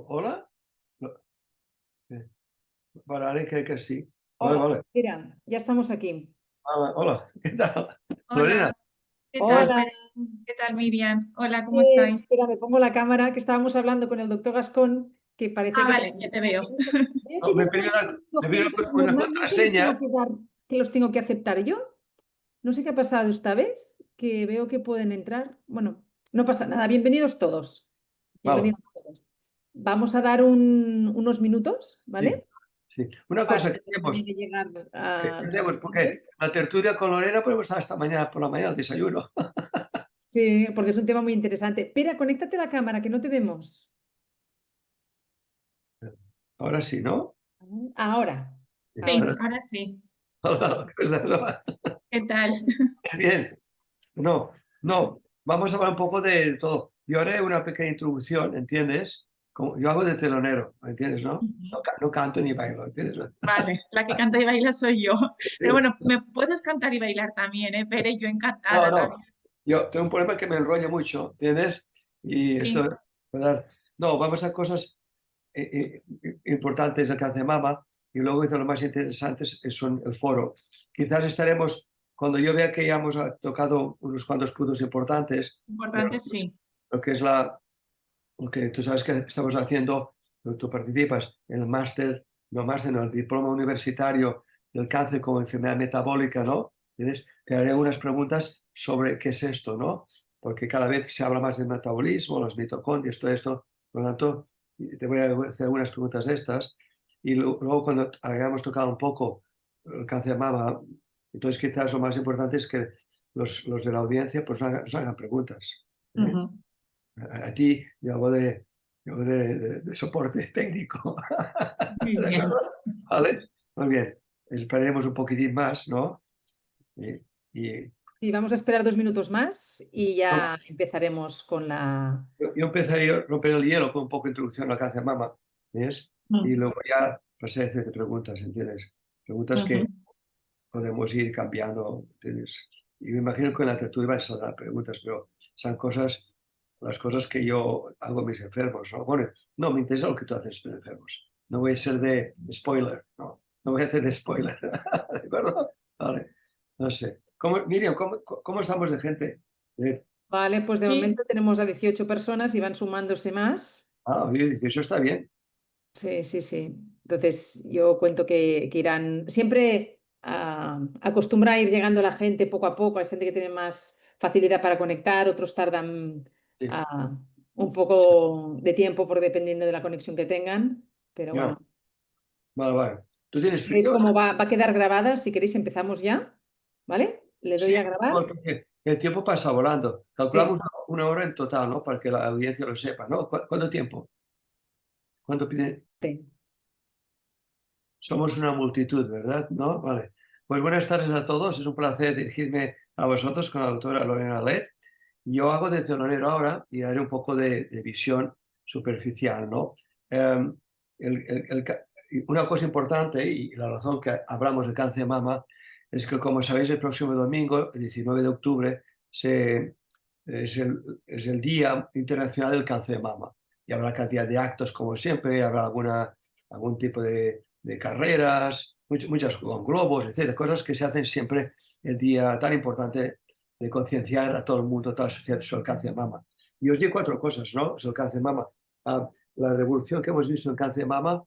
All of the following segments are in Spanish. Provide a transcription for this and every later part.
Hola. No, eh, Vale, ahora que sí. Vale, Hola, vale. mira, ya estamos aquí. Hola, ¿qué tal? Lorena, Hola, ¿qué tal, Hola, Fer? ¿Qué tal, Miriam? Hola, ¿cómo estáis? espera, me pongo la cámara, que estábamos hablando con el doctor Gascón, que parece Ah, que vale, ya te veo. veo no, que ya están entrando me pidió gente. una Normalmente los tengo contraseña. que dar, que los tengo que aceptar yo. No sé qué ha pasado esta vez, que veo que pueden entrar. Bueno, no pasa nada. Bienvenidos todos. Vale, Bienvenidos todos. Vamos a dar unos minutos, sí, ¿vale? sí. Una Para cosa que que terminen hacemos, de llegar los porque asistentes. la tertulia con Lorena podemos estar hasta mañana por la mañana, el desayuno. Sí, porque es un tema muy interesante. Espera, conéctate a la cámara, que no te vemos. Ahora sí, ¿no? Ahora, Sí, Sí, ahora sí. ahora sí. hola, ¿qué tal? ¿Qué tal? Bien, no, no, vamos a hablar un poco de todo. Yo haré una pequeña introducción, ¿entiendes? Yo hago de telonero, ¿entiendes, no? Ujú. No canto ni bailo, ¿entiendes? Vale, la que canta y baila soy yo. Pero Sí. bueno, me puedes cantar y bailar también, ¿eh, Fer? Yo No, encantada no. también. Yo tengo un problema que me enrolla mucho, ¿entiendes? Y Sí, esto, ¿verdad? No, vamos a cosas importantes del cáncer de mama y luego lo más interesantes son el foro. Quizás estaremos, cuando yo vea que ya hemos tocado unos cuantos puntos importantes, pero importante sí. lo que es lo que tú sabes que estamos haciendo, tú participas en el máster, no máster, no, el diploma universitario del cáncer como enfermedad metabólica, ¿no? Entonces, te haré unas preguntas sobre qué es esto, ¿no? Porque cada vez se habla más del metabolismo, los mitocondrias, todo esto, por lo tanto, te voy a hacer algunas preguntas de estas. Y luego cuando hayamos tocado un poco el cáncer de mama, entonces quizás lo más importante es que los de la audiencia pues nos hagan preguntas. ¿Eh? Ujú. A ti yo hago de soporte técnico. Muy ¿De bien. acuerdo? ¿Vale? Muy bien. Esperaremos un poquitín más, ¿no? Y, y- Sí, vamos a esperar 2 minutos más y no, ya empezaremos con la... yo empezaría a romper el hielo con un poco de introducción a la cáncer mama, ¿ves? Y Mm, luego ya pasé a hacerte preguntas, ¿entiendes? Preguntas ujú. que podemos ir cambiando, ¿entiendes? Y me imagino que en la tertulia van a dar preguntas, pero son cosas, las cosas que yo hago a mis enfermos, ¿no? Bueno, no, me interesa lo que tú haces con enfermos. No voy a ser de spoiler, ¿no? No voy a hacer de spoiler, ¿de acuerdo? Vale, no sé. Miriam, ¿cómo estamos de gente? Vale, pues de Sí, momento tenemos a 18 personas y van sumándose más. Oye, 18 está bien. Sí, sí, sí. Entonces yo cuento que irán... Siempre acostumbra a ir llegando la gente poco a poco. Hay gente que tiene más facilidad para conectar, otros tardan Sí, un sí. poco de tiempo por dependiendo de la conexión que tengan. Pero Ya, bueno. vale, vale. ¿Tú Si tienes veis frío? cómo va a quedar grabada, si queréis empezamos ya, ¿vale? Le Sí, doy a grabar. porque el tiempo pasa volando. Calculamos Sí, una hora en total, ¿no? Para que la audiencia lo sepa, ¿no? ¿Cuánto tiempo? ¿Cuánto pide? sí. Somos una multitud, ¿verdad? ¿No? Vale. Pues buenas tardes a todos. Es un placer dirigirme a vosotros con la doctora Lorena Led. Yo hago de telonero ahora y haré un poco de visión superficial, ¿no? Eh, una cosa importante y la razón que hablamos de cáncer de mama es que, como sabéis, el próximo domingo, el 19 de octubre, es el Día Internacional del Cáncer de Mama. Y habrá cantidad de actos, como siempre, habrá algún tipo de carreras, muchas con globos, etcétera, cosas que se hacen siempre el día tan importante de concienciar a todo el mundo, a toda la sociedad sobre el cáncer de mama. Y os digo cuatro cosas, ¿no? Sobre el cáncer de mama. La revolución que hemos visto en cáncer de mama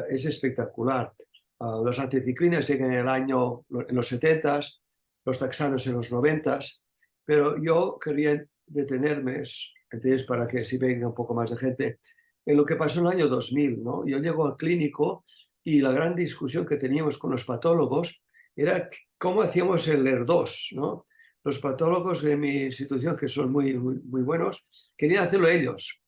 es espectacular. Los anticiclinas llegan en los 70s, los taxanos en los 90s, pero yo quería detenerme, entonces, para que si venga un poco más de gente, en lo que pasó en el año 2000, ¿no? Yo llego al clínico y la gran discusión que teníamos con los patólogos era cómo hacíamos el ER2, ¿no? Los patólogos de mi institución, que son muy buenos, querían hacerlo ellos,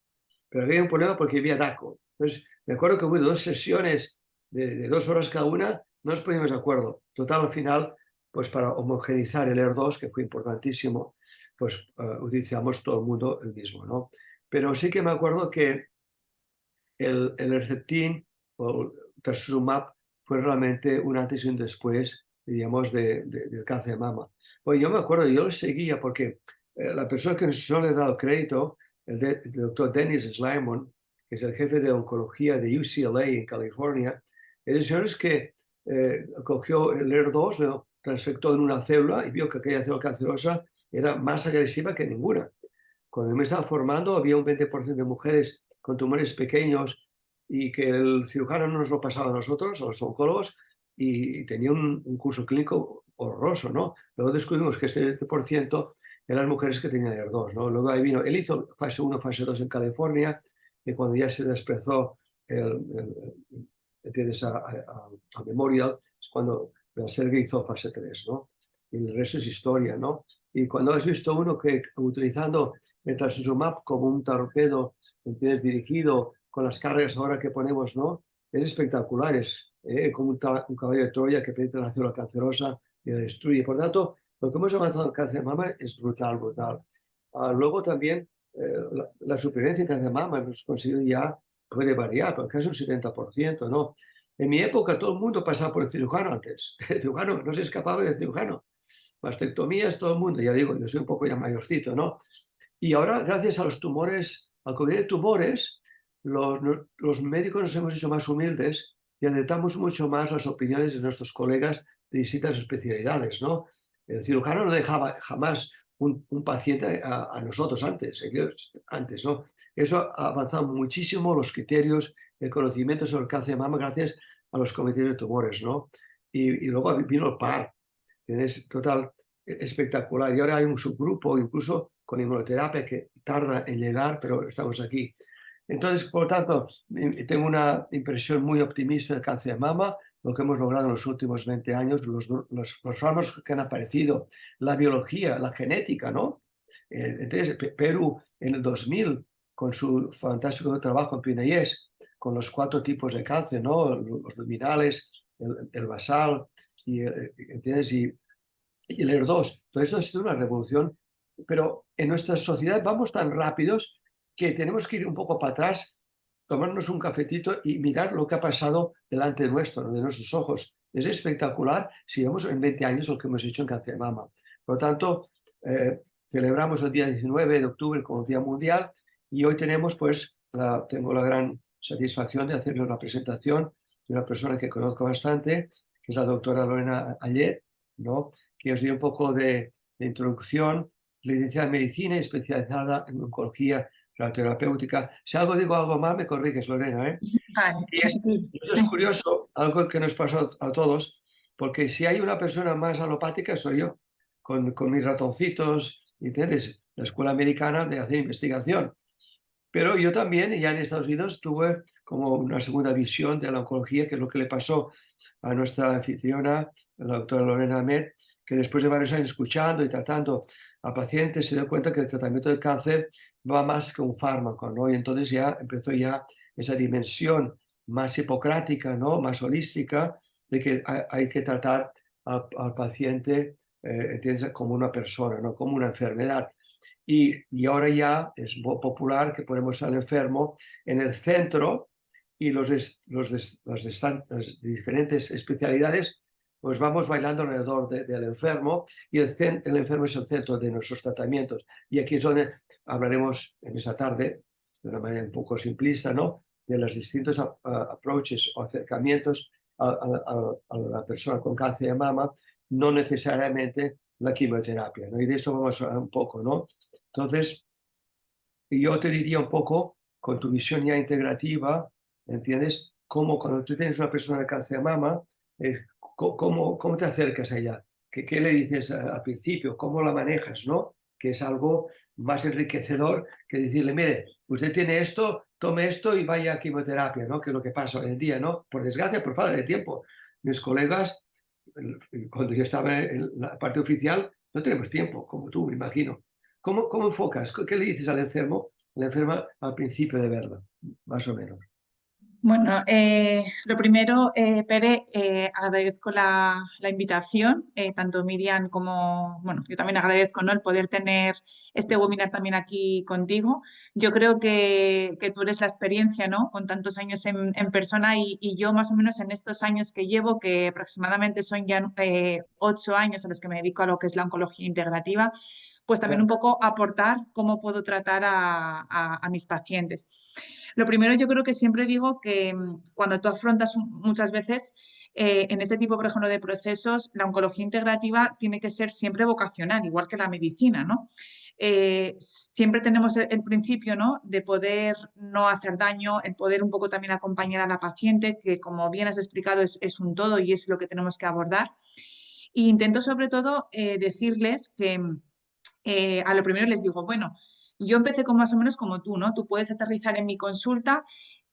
pero había un problema porque había DACO. Entonces, me acuerdo que hubo 2 sesiones de 2 horas cada una, no nos poníamos de acuerdo. Total, al final, pues para homogeneizar el ER2, que fue importantísimo, pues utilizamos todo el mundo el mismo, ¿no? Pero sí que me acuerdo que el Herceptin o el trastuzumab fue realmente un antes y un después, diríamos, del cáncer de mama. Pues yo me acuerdo, yo lo seguía porque la persona que no le he dado crédito, el doctor Dennis Slimon, que es el jefe de oncología de UCLA en California. El señor es que cogió el ER2, lo transfectó en una célula y vio que aquella célula cancerosa era más agresiva que ninguna. Cuando me estaba formando había un 20% de mujeres con tumores pequeños y que el cirujano no nos lo pasaba a nosotros, a los oncólogos, y tenía un curso clínico horroroso, ¿no? Luego descubrimos que ese 20% eran mujeres que tenían ER2, ¿no? Luego ahí vino, él hizo fase 1, fase 2 en California, y cuando ya se desplazó a Memorial, es cuando Sergey hizo fase 3, ¿no? Y el resto es historia, ¿no? Y cuando has visto uno que utilizando el trastuzumab como un torpedo dirigido con las cargas ahora que ponemos, ¿no? Es espectacular, es como un caballo de Troya que penetra la célula cancerosa y la destruye. Por tanto, lo que hemos avanzado en cáncer de mama es brutal, brutal. Luego también la supervivencia en cáncer de mama hemos conseguido ya, puede variar, pero casi un 70%, ¿no? En mi época todo el mundo pasaba por el cirujano antes. El cirujano no se escapaba del cirujano. Mastectomías, todo el mundo, ya digo, yo soy un poco ya mayorcito, ¿no? Y ahora, gracias a los tumores, al COVID de tumores, los médicos nos hemos hecho más humildes y aceptamos mucho más las opiniones de nuestros colegas de distintas especialidades, ¿no? El cirujano no dejaba jamás un paciente a nosotros antes, ¿no? Eso ha avanzado muchísimo los el conocimiento sobre el cáncer de mama gracias a los comités de tumores, ¿no? Y luego vino el PAR, que es total espectacular. Y ahora hay un subgrupo, incluso con inmunoterapia, que tarda en llegar, pero estamos aquí. Entonces, por lo tanto, tengo una impresión muy optimista del cáncer de mama, lo que hemos logrado en los últimos 20 años, los fármacos que han aparecido, la biología, la genética, ¿no? Entonces, Perú en el 2000, con su fantástico trabajo en PNAS, con los 4 tipos de cáncer, ¿no? Los luminales, el basal, ¿entiendes? Y el ER2. Todo esto ha sido una revolución, pero en nuestra sociedad vamos tan rápidos que tenemos que ir un poco para atrás, tomarnos un cafetito y mirar lo que ha pasado delante de nuestros ojos. Es espectacular si vemos en 20 años lo que hemos hecho en cáncer de mama. Por lo tanto, celebramos el día 19 de octubre como Día Mundial y hoy tenemos, pues, tengo la gran satisfacción de hacerle una presentación de una persona que conozco bastante, que es la doctora Lorena Ayer, ¿no? Que os di un poco de introducción, licenciada en medicina y especializada en oncología terapéutica. Si digo algo mal, me corriges, Lorena, ¿eh? Vale. Y esto es curioso, algo que nos pasa a todos, porque si hay una persona más alopática soy yo, con mis ratoncitos, ¿entiendes? La escuela americana de hacer investigación. Pero yo también, ya en Estados Unidos, tuve como una segunda visión de la oncología, que es lo que le pasó a nuestra anfitriona, la doctora Lorena Met, que después de varios años escuchando y tratando a pacientes, se dio cuenta que el tratamiento del cáncer va más que un fármaco, ¿no? Y entonces ya empezó ya esa dimensión más hipocrática, ¿no? Más holística, de que hay que tratar al paciente como una persona, no como una enfermedad. Y ahora ya es muy popular que ponemos al enfermo en el centro y las diferentes especialidades pues vamos bailando alrededor del enfermo y el enfermo es el centro de nuestros tratamientos. Y aquí es donde hablaremos en esa tarde, de una manera un poco simplista, ¿no? De los distintos approaches o acercamientos a la persona con cáncer de mama, no necesariamente la quimioterapia, ¿no? Y de eso vamos a hablar un poco, ¿no? Entonces, yo te diría un poco, con tu visión ya integrativa, ¿entiendes? Cómo cuando tú tienes una persona de cáncer de mama, ¿cómo te acercas a ella? ¿Qué le dices al principio? ¿Cómo la manejas, no? Que es algo más enriquecedor que decirle, mire, usted tiene esto, tome esto y vaya a quimioterapia, ¿no? Que es lo que pasa hoy en día, ¿no? Por desgracia, por falta de tiempo. Mis colegas, cuando yo estaba en la parte oficial, no tenemos tiempo, como tú, me imagino. ¿Cómo enfocas? ¿Qué le dices al enfermo, a la enferma al principio de verla, más o menos? Bueno, lo primero, Pere, agradezco la invitación, tanto Miriam como, bueno, yo también agradezco, ¿no? El poder tener este webinar también aquí contigo. Yo creo que tú eres la experiencia, ¿no? Con tantos años en persona y yo más o menos en estos años que llevo, que aproximadamente son ya 8 años a los que me dedico a lo que es la oncología integrativa, pues también un Claro. poco aportar cómo puedo tratar a mis pacientes. Lo primero, yo creo que siempre digo que cuando tú afrontas muchas veces en este tipo, por ejemplo, de procesos, la oncología integrativa tiene que ser siempre vocacional, igual que la medicina, ¿no? Siempre tenemos el principio, ¿no?, de poder no hacer daño, el poder un poco también acompañar a la paciente, que como bien has explicado es un todo y es lo que tenemos que abordar. E intento sobre todo decirles que a lo primero les digo, bueno, yo empecé con más o menos como tú, ¿no? Tú puedes aterrizar en mi consulta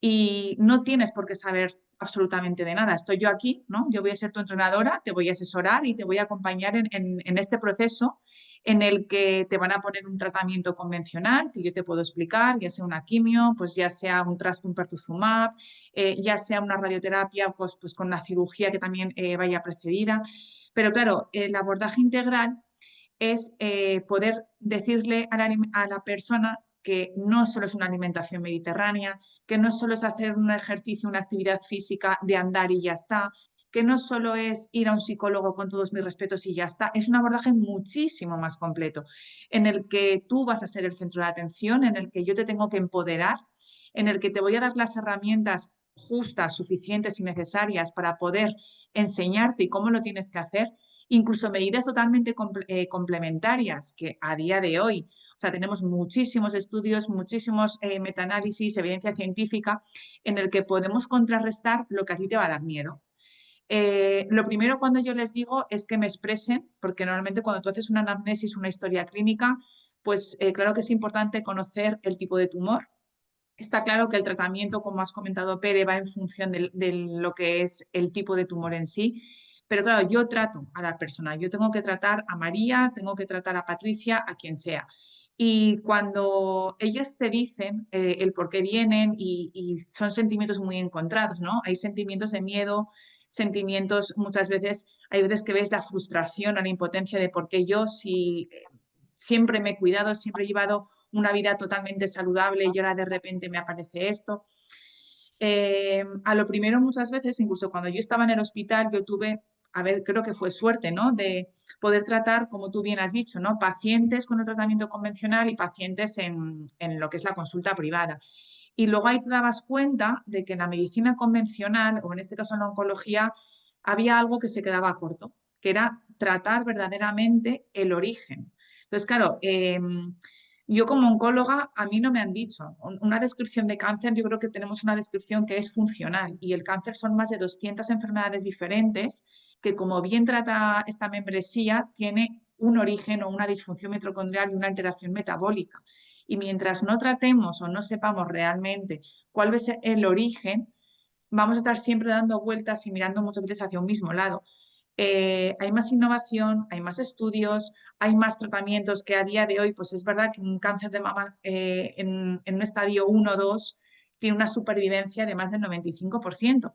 y no tienes por qué saber absolutamente de nada. Estoy yo aquí, ¿no? Yo voy a ser tu entrenadora, te voy a asesorar y te voy a acompañar en este proceso en el que te van a poner un tratamiento convencional que yo te puedo explicar, ya sea una quimio, pues ya sea un pertuzumab, ya sea una radioterapia, pues con la cirugía que también vaya precedida. Pero claro, el abordaje integral es poder decirle a la persona que no solo es una alimentación mediterránea, que no solo es hacer un ejercicio, una actividad física de andar y ya está, que no solo es ir a un psicólogo con todos mis respetos y ya está, es un abordaje muchísimo más completo, en el que tú vas a ser el centro de atención, en el que yo te tengo que empoderar, en el que te voy a dar las herramientas justas, suficientes y necesarias para poder enseñarte cómo lo tienes que hacer, incluso medidas totalmente complementarias que a día de hoy, o sea, tenemos muchísimos estudios, muchísimos metaanálisis, evidencia científica en el que podemos contrarrestar lo que a ti te va a dar miedo. Lo primero cuando yo les digo es que me expresen, porque normalmente cuando tú haces una anamnesis, una historia clínica, pues claro que es importante conocer el tipo de tumor. Está claro que el tratamiento, como has comentado, Pere, va en función de lo que es el tipo de tumor en sí. Pero claro, yo trato a la persona, yo tengo que tratar a María, tengo que tratar a Patricia, a quien sea. Y cuando ellas te dicen el por qué vienen y son sentimientos muy encontrados, ¿no? Hay sentimientos de miedo, sentimientos, muchas veces, hay veces que ves la frustración o la impotencia de por qué yo, si siempre me he cuidado, siempre he llevado una vida totalmente saludable y ahora de repente me aparece esto. A lo primero muchas veces, incluso cuando yo estaba en el hospital, yo tuve, a ver, creo que fue suerte, ¿no?, de poder tratar, como tú bien has dicho, ¿no?, pacientes con el tratamiento convencional y pacientes en lo que es la consulta privada. Y luego ahí te dabas cuenta de que en la medicina convencional, o en este caso en la oncología, había algo que se quedaba corto, que era tratar verdaderamente el origen. Entonces, claro, yo como oncóloga, a mí no me han dicho una descripción de cáncer. Yo creo que tenemos una descripción que es funcional y el cáncer son más de 200 enfermedades diferentes que, como bien trata esta membresía, tiene un origen o una disfunción mitocondrial y una alteración metabólica. Y mientras no tratemos o no sepamos realmente cuál es el origen, vamos a estar siempre dando vueltas y mirando muchas veces hacia un mismo lado. Hay más innovación, hay más estudios, hay más tratamientos que a día de hoy, pues es verdad que un cáncer de mama en un estadio 1 o 2 tiene una supervivencia de más del 95%.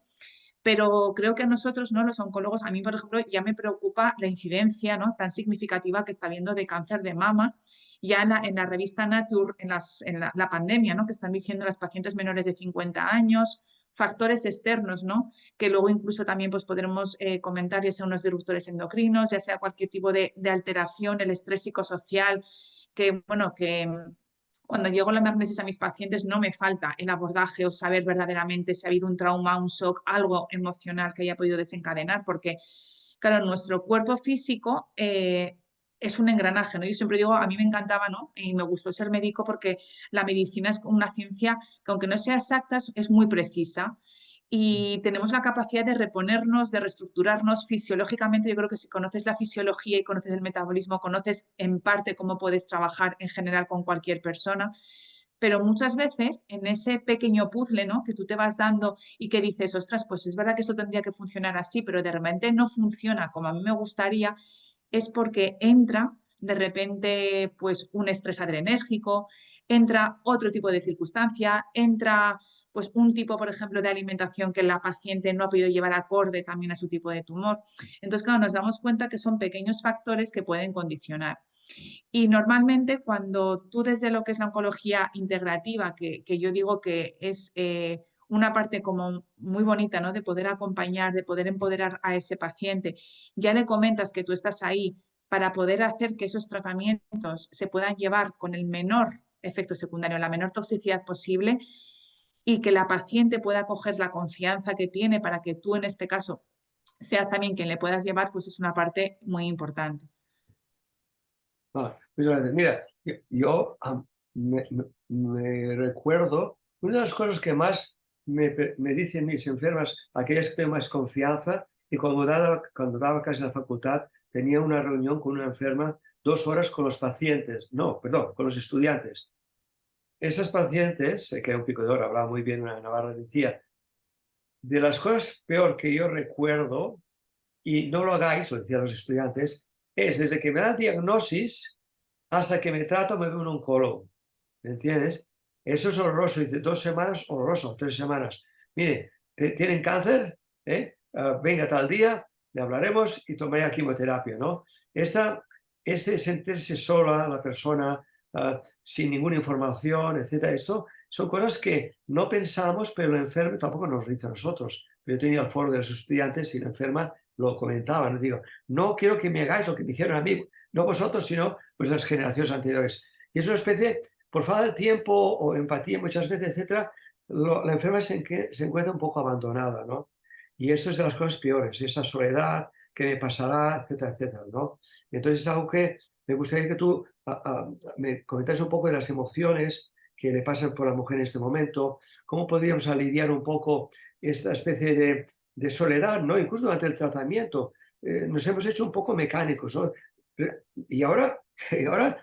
Pero creo que a nosotros, ¿no?, los oncólogos, a mí, por ejemplo, ya me preocupa la incidencia, ¿no?, tan significativa que está habiendo de cáncer de mama. Ya en la revista Nature, en la pandemia, ¿no?, que están diciendo las pacientes menores de 50 años, factores externos, ¿no?, que luego incluso también pues, podremos comentar, ya sea unos disruptores endocrinos, ya sea cualquier tipo de alteración, el estrés psicosocial, que, bueno, que cuando llego a la anamnesis a mis pacientes no me falta el abordaje o saber verdaderamente si ha habido un trauma, un shock, algo emocional que haya podido desencadenar, porque, claro, nuestro cuerpo físico es un engranaje, ¿no? Yo siempre digo, a mí me encantaba, ¿no?, y me gustó ser médico porque la medicina es una ciencia que, aunque no sea exacta, es muy precisa. Y tenemos la capacidad de reponernos, de reestructurarnos fisiológicamente. Yo creo que si conoces la fisiología y conoces el metabolismo, conoces en parte cómo puedes trabajar en general con cualquier persona. Pero muchas veces en ese pequeño puzzle, ¿no?, que tú te vas dando y que dices, ostras, pues es verdad que eso tendría que funcionar así, pero de repente no funciona como a mí me gustaría, es porque entra de repente pues un estrés adrenérgico, entra otro tipo de circunstancia, entra pues un tipo, por ejemplo, de alimentación que la paciente no ha podido llevar acorde también a su tipo de tumor. Entonces, claro, nos damos cuenta que son pequeños factores que pueden condicionar. Y normalmente cuando tú, desde lo que es la oncología integrativa, que yo digo que es una parte como muy bonita, ¿no?, de poder acompañar, de poder empoderar a ese paciente, ya le comentas que tú estás ahí para poder hacer que esos tratamientos se puedan llevar con el menor efecto secundario, la menor toxicidad posible y que la paciente pueda coger la confianza que tiene para que tú en este caso seas también quien le puedas llevar, pues es una parte muy importante. Muchas gracias. Mira, yo me recuerdo, una de las cosas que más me dicen mis enfermas, aquellas que tengo más confianza, y cuando daba casi en la facultad, tenía una reunión con una enferma, 2 horas con los pacientes, no, perdón, con los estudiantes. Esas pacientes, que era un pico de hora, hablaba muy bien una navarra, decía, de las cosas peor que yo recuerdo, y no lo hagáis, lo decían los estudiantes, es desde que me dan diagnosis hasta que me trato, me veo un oncólogo. ¿Me entiendes? Eso es horroroso. Dice, 2 semanas, horroroso, 3 semanas. Mire, ¿tienen cáncer? Venga tal día, le hablaremos y tomaré quimioterapia, ¿no? Este sentirse sola, la persona, sin ninguna información, etcétera, esto son cosas que no pensamos, pero el enfermo tampoco nos lo dice a nosotros. Yo tenía el foro de los estudiantes y la enferma lo comentaban. Digo, no quiero que me hagáis lo que me hicieron a mí, no vosotros, sino pues las generaciones anteriores. Y es una especie, por falta de tiempo o empatía muchas veces, etcétera, la enferma se encuentra un poco abandonada, ¿no? Y eso es de las cosas peores, esa soledad, que me pasará, etcétera, etcétera, ¿no? Entonces es algo que me gustaría que tú me comentases un poco de las emociones que le pasan por la mujer en este momento, cómo podríamos aliviar un poco esta especie de soledad, ¿no? Incluso durante el tratamiento. Nos hemos hecho un poco mecánicos, ¿no? Y ahora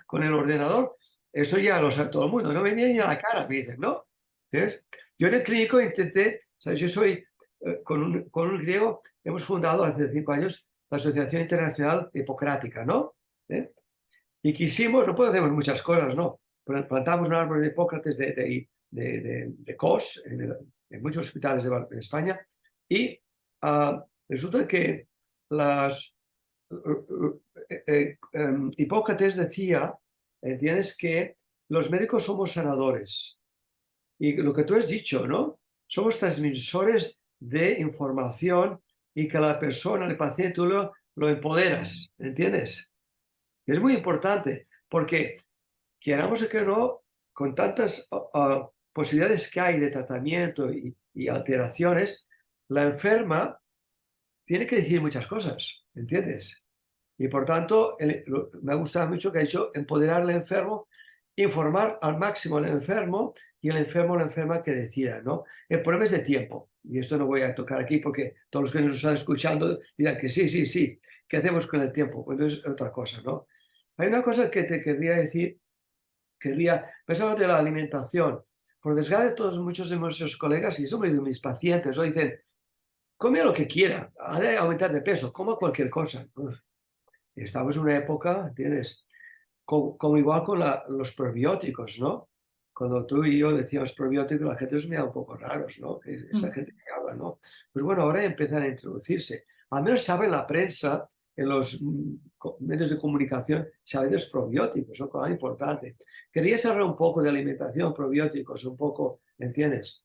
con el ordenador, eso ya lo sabe todo el mundo, no me viene ni a la cara, me dicen, ¿no? ¿Ves? Yo en el clínico intenté, ¿sabes? Yo soy, con un griego, hemos fundado hace 5 años la Asociación Internacional Hipocrática, ¿no? Y quisimos, no podemos muchas cosas, ¿no? Plantamos un árbol de Hipócrates de COS en muchos hospitales de España y resulta que Hipócrates decía, ¿entiendes? Que los médicos somos sanadores. Y lo que tú has dicho, ¿no? Somos transmisores de información y que la persona, el paciente, tú lo empoderas, ¿entiendes? Es muy importante porque, queramos o que no, con tantas posibilidades que hay de tratamiento y alteraciones, la enferma tiene que decir muchas cosas, ¿entiendes? Y por tanto, me ha gustado mucho que ha dicho empoderar al enfermo, informar al máximo al enfermo y el enfermo o la enferma que decida, ¿no? El problema es de tiempo. Y esto no voy a tocar aquí porque todos los que nos están escuchando dirán que sí, sí, sí. ¿Qué hacemos con el tiempo? Pues es otra cosa, ¿no? Hay una cosa que te querría decir, pensar de la alimentación. Por desgracia, muchos de nuestros colegas, y sobre de mis pacientes, ¿no? Dicen, come lo que quiera, ha de aumentar de peso, coma cualquier cosa. Estamos en una época, ¿entiendes? Como igual con los probióticos, ¿no? Cuando tú y yo decíamos probióticos, la gente nos mira un poco raros, ¿no? Esta gente que habla, ¿no? Pues bueno, ahora empiezan a introducirse. Al menos se abre la prensa, en los medios de comunicación, se habla de los probióticos, ¿no? Cosa importante. Quería saber un poco de alimentación, probióticos, un poco, ¿entiendes?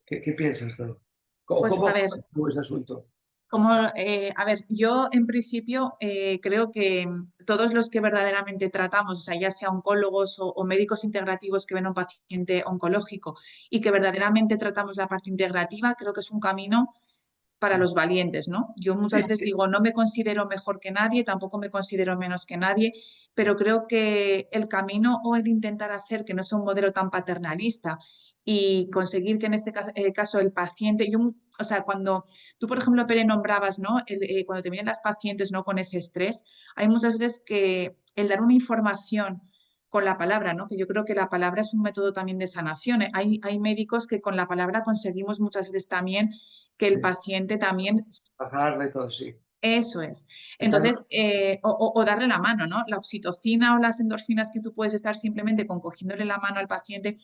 ¿Qué piensas, no? Pues ¿Cómo a ver, ese asunto? a ver, yo en principio creo que todos los que verdaderamente tratamos, o sea, ya sea oncólogos o médicos integrativos que ven a un paciente oncológico y que verdaderamente tratamos la parte integrativa, creo que es un camino para los valientes, ¿no? Yo muchas Sí, veces sí. digo, no me considero mejor que nadie, tampoco me considero menos que nadie, pero creo que el camino o el intentar hacer que no sea un modelo tan paternalista y conseguir que en este caso el paciente, o sea, cuando tú, por ejemplo, Pere, nombrabas, ¿no? Cuando te vienen las pacientes, ¿no? Con ese estrés, hay muchas veces que el dar una información con la palabra, ¿no? Que yo creo que la palabra es un método también de sanación. Hay médicos que con la palabra conseguimos muchas veces también que el Sí. paciente también... Bajarle todo, sí. Eso es. Entonces, Entonces, o darle la mano, ¿no? La oxitocina o las endorfinas que tú puedes estar simplemente con cogiéndole la mano al paciente.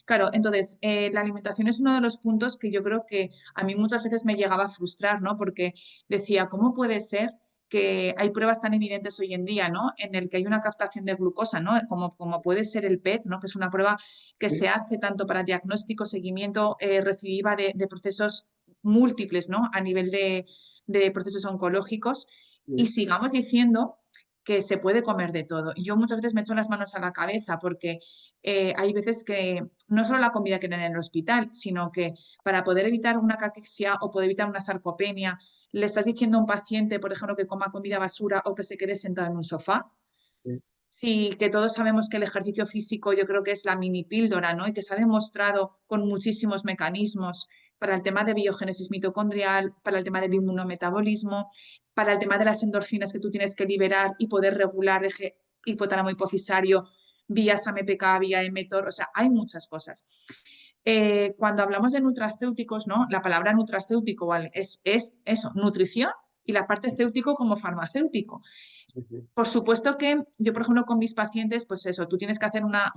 Claro, entonces, la alimentación es uno de los puntos que yo creo que a mí muchas veces me llegaba a frustrar, ¿no? Porque decía, ¿cómo puede ser que hay pruebas tan evidentes hoy en día, ¿no? En el que hay una captación de glucosa, ¿no? Como puede ser el PET, ¿no? Que es una prueba que sí, se hace tanto para diagnóstico, seguimiento, recidiva de procesos múltiples, ¿no? A nivel de procesos oncológicos y sí. sigamos diciendo que se puede comer de todo. Yo muchas veces me echo las manos a la cabeza porque hay veces que no solo la comida que tienen en el hospital, sino que para poder evitar una caquexia o poder evitar una sarcopenia, le estás diciendo a un paciente, por ejemplo, que coma comida basura o que se quede sentado en un sofá. Sí, Sí, que todos sabemos que el ejercicio físico yo creo que es la mini píldora, ¿no? Y que se ha demostrado con muchísimos mecanismos para el tema de biogénesis mitocondrial, para el tema del inmunometabolismo, para el tema de las endorfinas que tú tienes que liberar y poder regular eje hipotálamo hipofisario vía SAMPK, vía mTOR, o sea, hay muchas cosas. Cuando hablamos de nutracéuticos, ¿no? La palabra nutracéutico, ¿vale? Es eso, nutrición y la parte céutico como farmacéutico. sí, sí. Por supuesto que yo, por ejemplo, con mis pacientes, pues eso, tú tienes que hacer una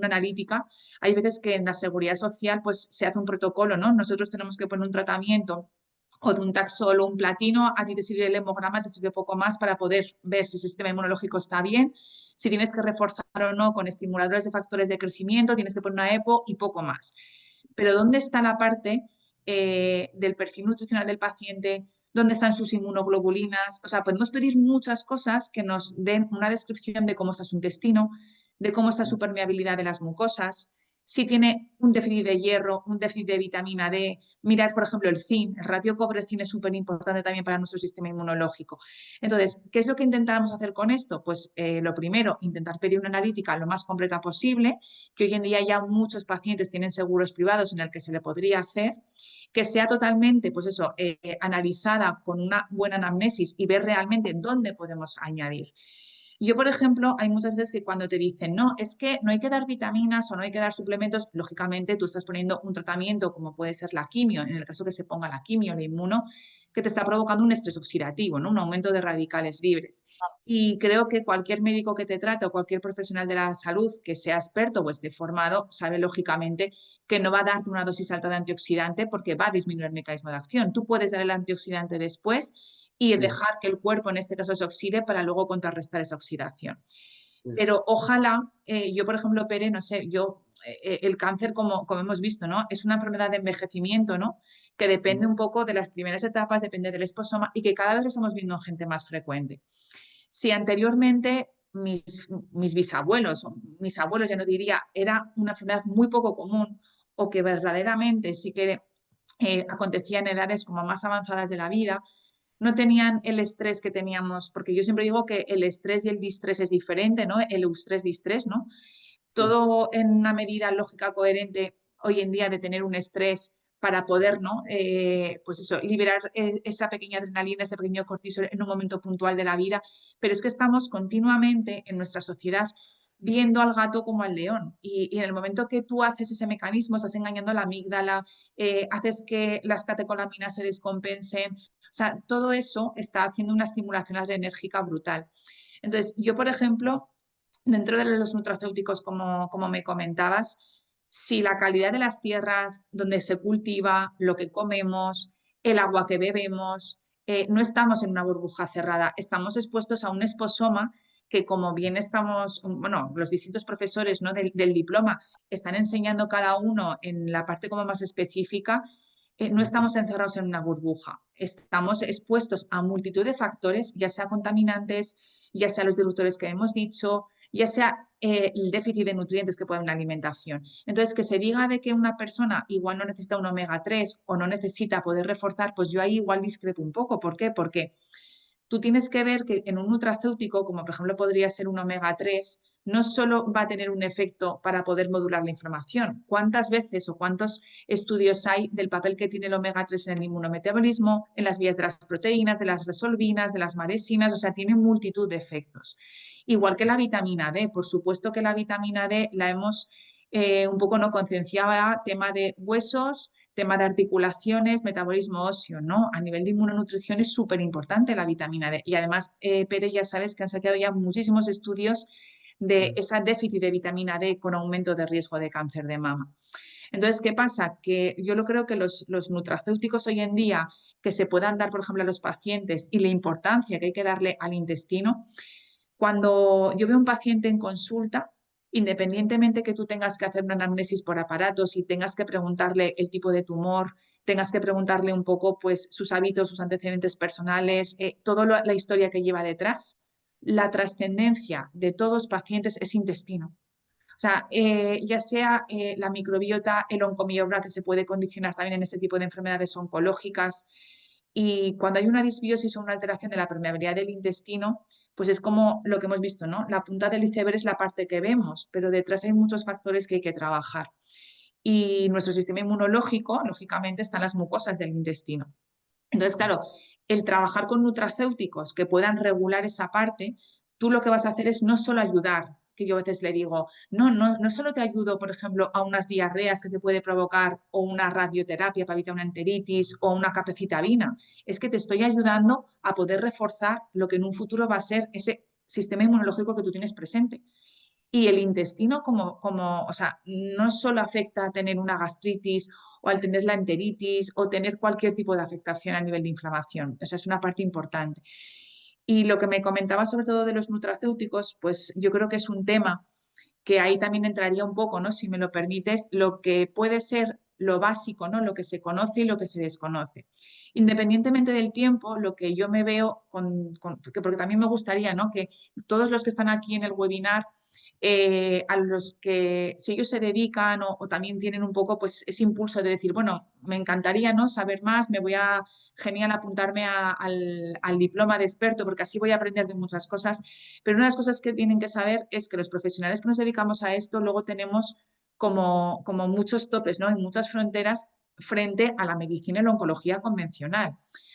analítica. Hay veces que en la seguridad social, pues se hace un protocolo, ¿no? Nosotros tenemos que poner un tratamiento o de un Taxol o un platino, a ti te sirve el hemograma, te sirve poco más para poder ver si el sistema inmunológico está bien, si tienes que reforzar o no con estimuladores de factores de crecimiento, tienes que poner una EPO y poco más. Pero ¿dónde está la parte del perfil nutricional del paciente? ¿Dónde están sus inmunoglobulinas? O sea, podemos pedir muchas cosas que nos den una descripción de cómo está su intestino, de cómo está su permeabilidad de las mucosas, si tiene un déficit de hierro, un déficit de vitamina D, mirar, por ejemplo, el zinc, el ratio cobre-zinc es súper importante también para nuestro sistema inmunológico. Entonces, ¿qué es lo que intentamos hacer con esto? Pues lo primero, intentar pedir una analítica lo más completa posible, que hoy en día ya muchos pacientes tienen seguros privados en el que se le podría hacer, que sea totalmente, pues eso, analizada con una buena anamnesis y ver realmente dónde podemos añadir. Yo, por ejemplo, hay muchas veces que cuando te dicen, no, es que no hay que dar vitaminas o no hay que dar suplementos, lógicamente tú estás poniendo un tratamiento como puede ser la quimio, en el caso que se ponga la quimio, la inmuno, que te está provocando un estrés oxidativo, ¿no? Un aumento de radicales libres. Y creo que cualquier médico que te trate o cualquier profesional de la salud que sea experto o esté formado sabe lógicamente que no va a darte una dosis alta de antioxidante porque va a disminuir el mecanismo de acción. Tú puedes dar el antioxidante después y Sí, dejar que el cuerpo, en este caso, se oxide para luego contrarrestar esa oxidación. sí. Pero ojalá, yo por ejemplo, Pere, no sé, el cáncer, como hemos visto, ¿no? Es una enfermedad de envejecimiento, ¿no? Que depende un poco de las primeras etapas, depende del esposoma y que cada vez lo estamos viendo en gente más frecuente. Si anteriormente mis bisabuelos, o mis abuelos, ya no diría, era una enfermedad muy poco común o que verdaderamente sí que acontecía en edades como más avanzadas de la vida, no tenían el estrés que teníamos, porque yo siempre digo que el estrés y el distrés es diferente, ¿no? El eustrés, distrés, ¿no? Sí. Todo en una medida lógica, coherente, hoy en día de tener un estrés para poder, ¿no? Pues eso, liberar esa pequeña adrenalina, ese pequeño cortisol en un momento puntual de la vida, pero es que estamos continuamente en nuestra sociedad viendo al gato como al león y en el momento que tú haces ese mecanismo, estás engañando a la amígdala, haces que las catecolaminas se descompensen, o sea, todo eso está haciendo una estimulación adrenérgica brutal. Entonces, yo, por ejemplo, dentro de los nutracéuticos, como me comentabas, si la calidad de las tierras donde se cultiva, lo que comemos, el agua que bebemos, no estamos en una burbuja cerrada, estamos expuestos a un esposoma que como bien estamos, bueno, los distintos profesores, ¿no? del diploma están enseñando cada uno en la parte como más específica, no estamos encerrados en una burbuja, estamos expuestos a multitud de factores, ya sea contaminantes, ya sea los disruptores que hemos dicho, ya sea el déficit de nutrientes que puede haber en la alimentación. Entonces, que se diga de que una persona igual no necesita un omega 3 o no necesita poder reforzar, pues yo ahí igual discrepo un poco. ¿Por qué? Porque tú tienes que ver que en un nutracéutico, como por ejemplo podría ser un omega 3, no solo va a tener un efecto para poder modular la inflamación. ¿Cuántas veces o cuántos estudios hay del papel que tiene el omega 3 en el inmunometabolismo, en las vías de las proteínas, de las resolvinas, de las maresinas? O sea, tiene multitud de efectos. Igual que la vitamina D, por supuesto que la vitamina D la hemos un poco no concienciaba, tema de huesos, tema de articulaciones, metabolismo óseo, ¿no? A nivel de inmunonutrición es súper importante la vitamina D. Y además, Pere, ya sabes que han sacado ya muchísimos estudios de ese déficit de vitamina D con aumento de riesgo de cáncer de mama. Entonces, ¿qué pasa? Que yo lo creo que los nutracéuticos hoy en día que se puedan dar, por ejemplo, a los pacientes y la importancia que hay que darle al intestino, cuando yo veo un paciente en consulta, independientemente que tú tengas que hacer una anamnesis por aparatos y tengas que preguntarle el tipo de tumor, tengas que preguntarle un poco pues sus hábitos, sus antecedentes personales, toda la historia que lleva detrás, la trascendencia de todos los pacientes es intestino. O sea, ya sea la microbiota, el oncomiobra, que se puede condicionar también en este tipo de enfermedades oncológicas. Y cuando hay una disbiosis o una alteración de la permeabilidad del intestino, pues es como lo que hemos visto, ¿no? La punta del iceberg es la parte que vemos, pero detrás hay muchos factores que hay que trabajar. Y nuestro sistema inmunológico, lógicamente, está en las mucosas del intestino. Entonces, claro, el trabajar con nutracéuticos que puedan regular esa parte, tú lo que vas a hacer es no solo ayudar, que yo a veces le digo, no solo te ayudo, por ejemplo, a unas diarreas que te puede provocar o una radioterapia para evitar una enteritis o una capecitabina, es que te estoy ayudando a poder reforzar lo que en un futuro va a ser ese sistema inmunológico que tú tienes presente. Y el intestino o sea, no solo afecta a tener una gastritis o al tener la enteritis o tener cualquier tipo de afectación a nivel de inflamación. Esa es una parte importante. Y lo que me comentaba sobre todo de los nutracéuticos, pues yo creo que es un tema que ahí también entraría un poco, ¿no? Si me lo permites, lo que puede ser lo básico, ¿no? Lo que se conoce y lo que se desconoce. Independientemente del tiempo, lo que yo me veo porque también me gustaría, ¿no? Que todos los que están aquí en el webinar, a los que si ellos se dedican o también tienen un poco pues ese impulso de decir, bueno, me encantaría, ¿no? Saber más, genial apuntarme al diploma de experto porque así voy a aprender de muchas cosas, pero una de las cosas que tienen que saber es que los profesionales que nos dedicamos a esto luego tenemos como muchos topes, ¿no? Y muchas fronteras frente a la medicina y la oncología convencional.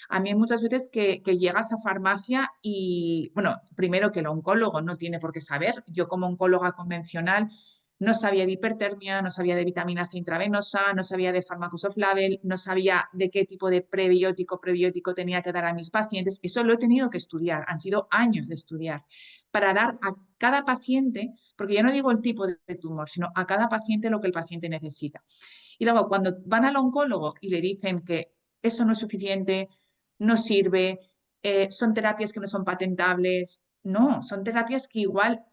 A mí hay muchas veces que llegas a farmacia y, bueno, primero que el oncólogo no tiene por qué saber. Yo como oncóloga convencional no sabía de hipertermia, no sabía de vitamina C intravenosa, no sabía de fármacos off-label, no sabía de qué tipo de prebiótico tenía que dar a mis pacientes. Eso lo he tenido que estudiar, han sido años de estudiar, para dar a cada paciente, porque ya no digo el tipo de tumor, sino a cada paciente lo que el paciente necesita. Y luego cuando van al oncólogo y le dicen que eso no es suficiente, no sirve, son terapias que no son patentables, no, son terapias que igual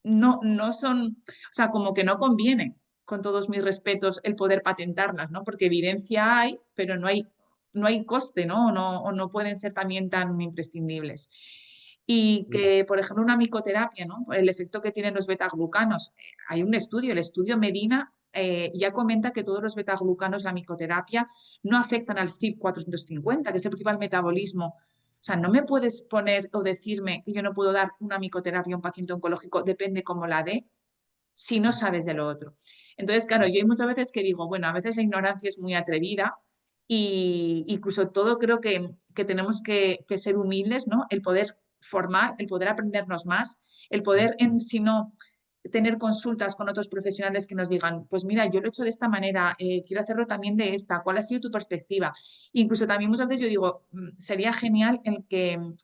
no son, o sea, como que no conviene, con todos mis respetos, el poder patentarlas, ¿no? Porque evidencia hay, pero no hay coste, ¿no? O no pueden ser también tan imprescindibles. Y que, por ejemplo, una micoterapia, ¿no? El efecto que tienen los betaglucanos. Hay un estudio, el estudio Medina, ya comenta que todos los betaglucanos, la micoterapia, no afectan al CYP450, que es el principal metabolismo. O sea, no me puedes poner o decirme que yo no puedo dar una micoterapia a un paciente oncológico, depende cómo la dé, si no sabes de lo otro. Entonces, claro, yo hay muchas veces que digo, bueno, a veces la ignorancia es muy atrevida y incluso todo creo que tenemos que ser humildes, ¿no? El poder formar, el poder aprendernos más, el poder, si no, tener consultas con otros profesionales que nos digan, pues mira, yo lo he hecho de esta manera, quiero hacerlo también de esta, ¿cuál ha sido tu perspectiva? Incluso también muchas veces yo digo, sería genial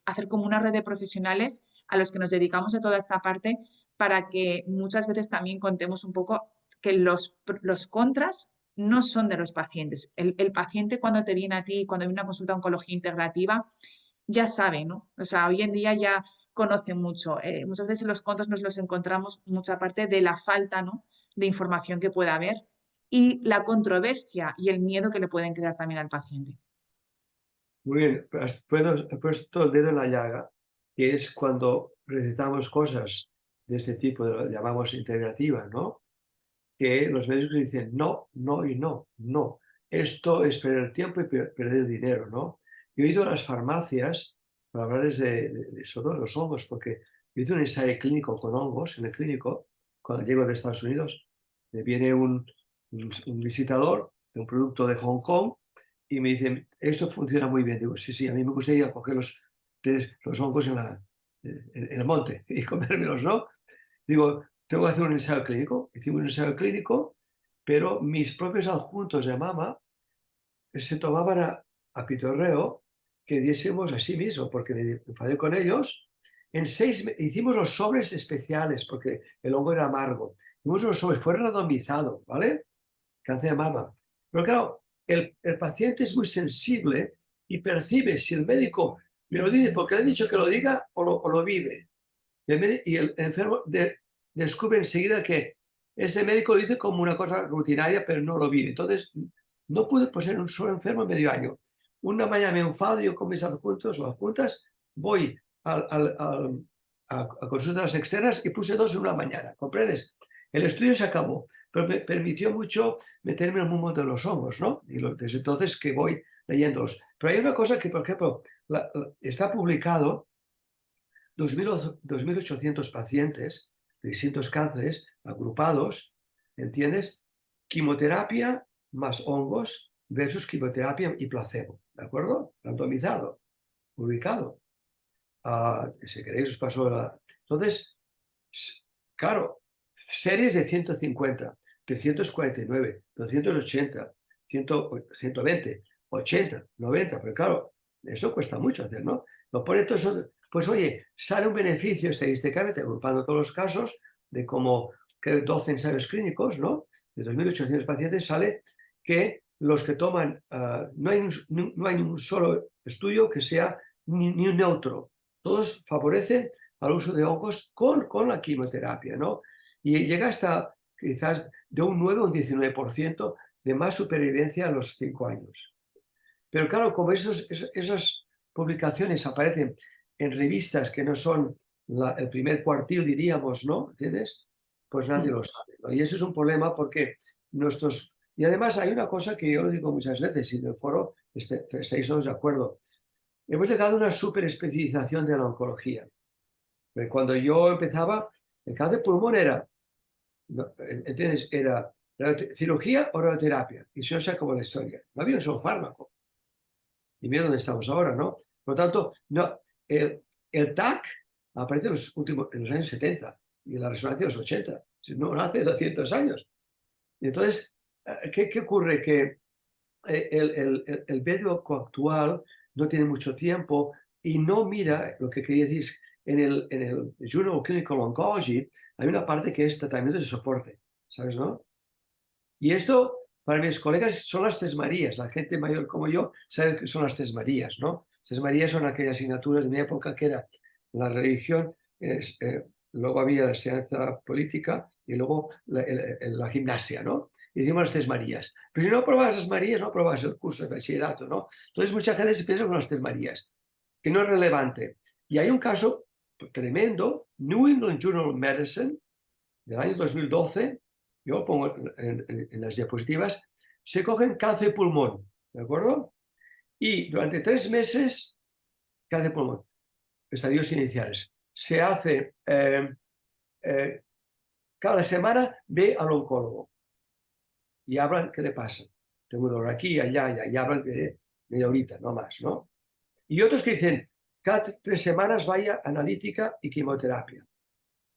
hacer como una red de profesionales a los que nos dedicamos a toda esta parte para que muchas veces también contemos un poco que los contras no son de los pacientes. El paciente cuando te viene a ti, cuando viene a una consulta de oncología integrativa, ya sabe, ¿no? O sea, hoy en día ya conoce mucho. Muchas veces los contras nos los encontramos mucha parte de la falta, ¿no? De información que pueda haber y la controversia y el miedo que le pueden crear también al paciente. Muy bien, has puesto el dedo en la llaga, que es cuando recetamos cosas de este tipo, lo llamamos integrativas, ¿no? Que los médicos dicen no, no y no, no. Esto es perder tiempo y perder dinero, ¿no? Yo he ido a las farmacias para hablarles de sobre los hongos, porque yo hice un ensayo clínico con hongos en el clínico, cuando llego de Estados Unidos, me viene un visitador de un producto de Hong Kong y me dicen, esto funciona muy bien. Digo, sí, sí, a mí me gusta ir a coger los hongos en el monte y comérmelos, ¿no? Digo, tengo que hacer un ensayo clínico. Hicimos un ensayo clínico, pero mis propios adjuntos de mama se tomaban a pitorreo que diésemos a sí mismo, porque me enfadé con ellos. Hicimos los sobres especiales, porque el hongo era amargo. Hicimos los sobres, fue randomizado, ¿vale? Cáncer de mama. Pero claro, el paciente es muy sensible y percibe si el médico me lo dice porque le han dicho que lo diga o lo vive. Y el enfermo descubre enseguida que ese médico lo dice como una cosa rutinaria, pero no lo vive. Entonces, no pude poner un solo enfermo en medio año. Una mañana me enfado, yo con mis adjuntos o adjuntas, voy a consultas externas y puse 2 en una mañana, ¿comprendes? El estudio se acabó, pero me permitió mucho meterme en el mundo de los hongos, ¿no? Y desde entonces que voy leyéndolos. Pero hay una cosa que, por ejemplo, está publicado 2.800 pacientes de distintos cánceres agrupados, ¿entiendes? Quimioterapia más hongos versus quimioterapia y placebo, ¿de acuerdo? Randomizado, publicado. Si queréis os paso Entonces, claro, series de 150, 349, 280, 120, 80, 90, pero claro, eso cuesta mucho hacer, ¿no? Lo pone todo eso, pues oye, sale un beneficio estadísticamente, agrupando todos los casos, de como 12 ensayos clínicos, ¿no? De 2.800 pacientes sale que los que toman, no hay ningún solo estudio que sea ni un neutro. Todos favorecen al uso de hongos con la quimioterapia, ¿no? Y llega hasta quizás de un 9 o un 19% de más supervivencia a los 5 años. Pero claro, como esas publicaciones aparecen en revistas que no son el primer cuartil, diríamos, ¿no? ¿Entiendes? Pues nadie lo sabe, ¿no? Y eso es un problema porque nuestros... Y además hay una cosa que yo lo digo muchas veces, y en el foro estáis todos de acuerdo. Hemos llegado a una superespecialización de la oncología. Cuando yo empezaba, el cáncer de pulmón era, ¿entiendes? Era cirugía o radioterapia. Y si no se acabó la historia. No había un solo fármaco. Y mira dónde estamos ahora, ¿no? Por lo tanto, no, el TAC aparece en los años 70 y la resonancia en los 80. No hace 200 años. Y entonces, ¿qué ocurre? Que el médico actual no tiene mucho tiempo y no mira lo que quería decir. En el Journal of Clinical Oncology hay una parte que es tratamiento de soporte, ¿sabes, no? Y esto, para mis colegas, son las 3 Marías. La gente mayor como yo sabe que son las 3 Marías, ¿no? 3 Marías son aquellas asignaturas de mi época que era la religión, luego había la ciencia política y luego la gimnasia, ¿no? Y decimos las 3 Marías. Pero si no aprobas las Marías, no aprobas el curso de bachillerato, ¿no? Entonces mucha gente se piensa con las 3 Marías, que no es relevante. Y hay un caso tremendo, New England Journal of Medicine, del año 2012, yo lo pongo en las diapositivas, se cogen cáncer de pulmón, ¿de acuerdo? Y durante 3 meses, cáncer de pulmón, estadios iniciales, se hace, cada semana ve al oncólogo y hablan qué le pasa. Tengo un dolor aquí, allá, y hablan de media horita, no más, ¿no? Y otros que dicen, cada 3 semanas vaya analítica y quimioterapia.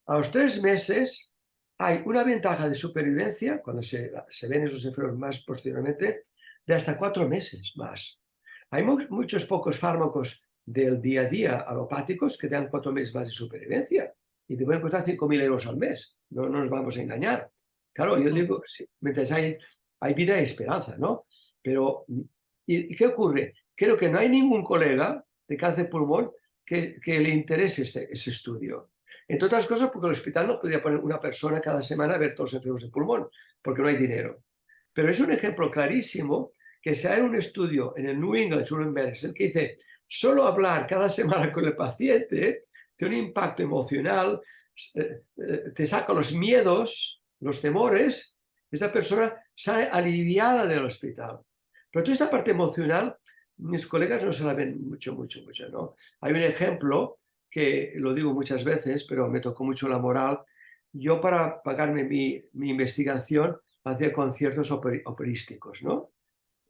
A los 3 meses hay una ventaja de supervivencia, cuando se ven esos enfermos más posteriormente, de hasta 4 meses más. Hay muchos pocos fármacos del día a día alopáticos que te dan 4 meses más de supervivencia y te pueden costar 5.000 euros al mes. No nos vamos a engañar. Claro, yo digo, mientras hay vida y esperanza, ¿no? Pero, ¿y qué ocurre? Creo que no hay ningún colega de cáncer de pulmón que le interese ese estudio. Entre otras cosas, porque el hospital no podía poner una persona cada semana a ver todos los enfermos de pulmón, porque no hay dinero. Pero es un ejemplo clarísimo que se hace un estudio en el New England Journal of Medicine que dice, solo hablar cada semana con el paciente tiene un impacto emocional, te saca los miedos, los temores, esa persona sale aliviada del hospital. Pero toda esta parte emocional, mis colegas no se la ven mucho, ¿no? Hay un ejemplo que lo digo muchas veces, pero me tocó mucho la moral. Yo para pagarme mi investigación hacía conciertos operísticos, ¿no?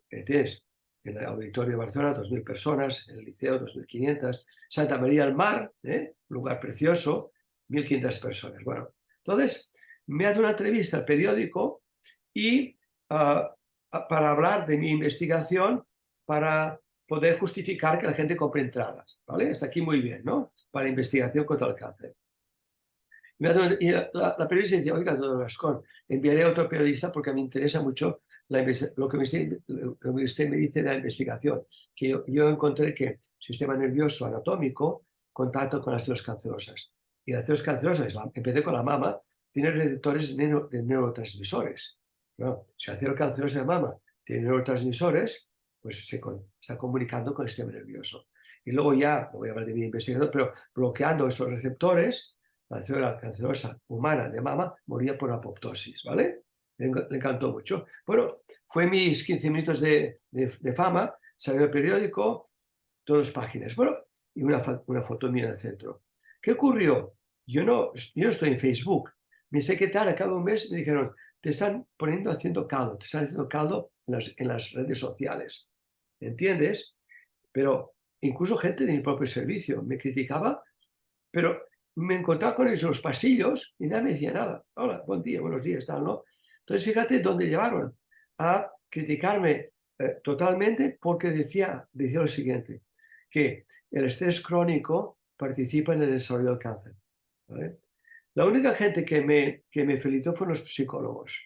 Entonces, en el Auditorio de Barcelona, 2.000 personas, en el Liceo, 2.500, Santa María del Mar, lugar precioso, 1.500 personas. Bueno, entonces me hace una entrevista al periódico y para hablar de mi investigación, para poder justificar que la gente compre entradas, ¿vale? Hasta aquí muy bien, ¿no? Para investigación contra el cáncer. Y la periodista dice, oiga, don Gascón, enviaré a otro periodista porque me interesa mucho lo que usted me dice de la investigación, que yo encontré que el sistema nervioso anatómico contacta con las células cancerosas. Y las células cancerosas, empecé con la mama, tienen receptores de neurotransmisores. ¿No? Si la célula cancerosa de mama tiene neurotransmisores, pues se está comunicando con el sistema nervioso. y luego ya, no voy a hablar de mi investigación, pero bloqueando esos receptores, la célula cancerosa humana de mama moría por apoptosis, ¿vale? Le encantó mucho. Bueno, fue mis 15 minutos de fama, salió el periódico, 2 páginas, bueno, y una foto mía en el centro. ¿Qué ocurrió? Yo no estoy en Facebook. Mi secretaria, cada un mes me dijeron, te están haciendo caldo en las redes sociales. ¿Entiendes? Pero incluso gente de mi propio servicio me criticaba, pero me encontraba con ellos en los pasillos y nadie me decía nada. Hola, buen día, buenos días, tal, ¿no? Entonces, fíjate dónde llevaron a criticarme totalmente porque decía lo siguiente, que el estrés crónico participa en el desarrollo del cáncer, ¿vale? La única gente que me felicitó fueron los psicólogos.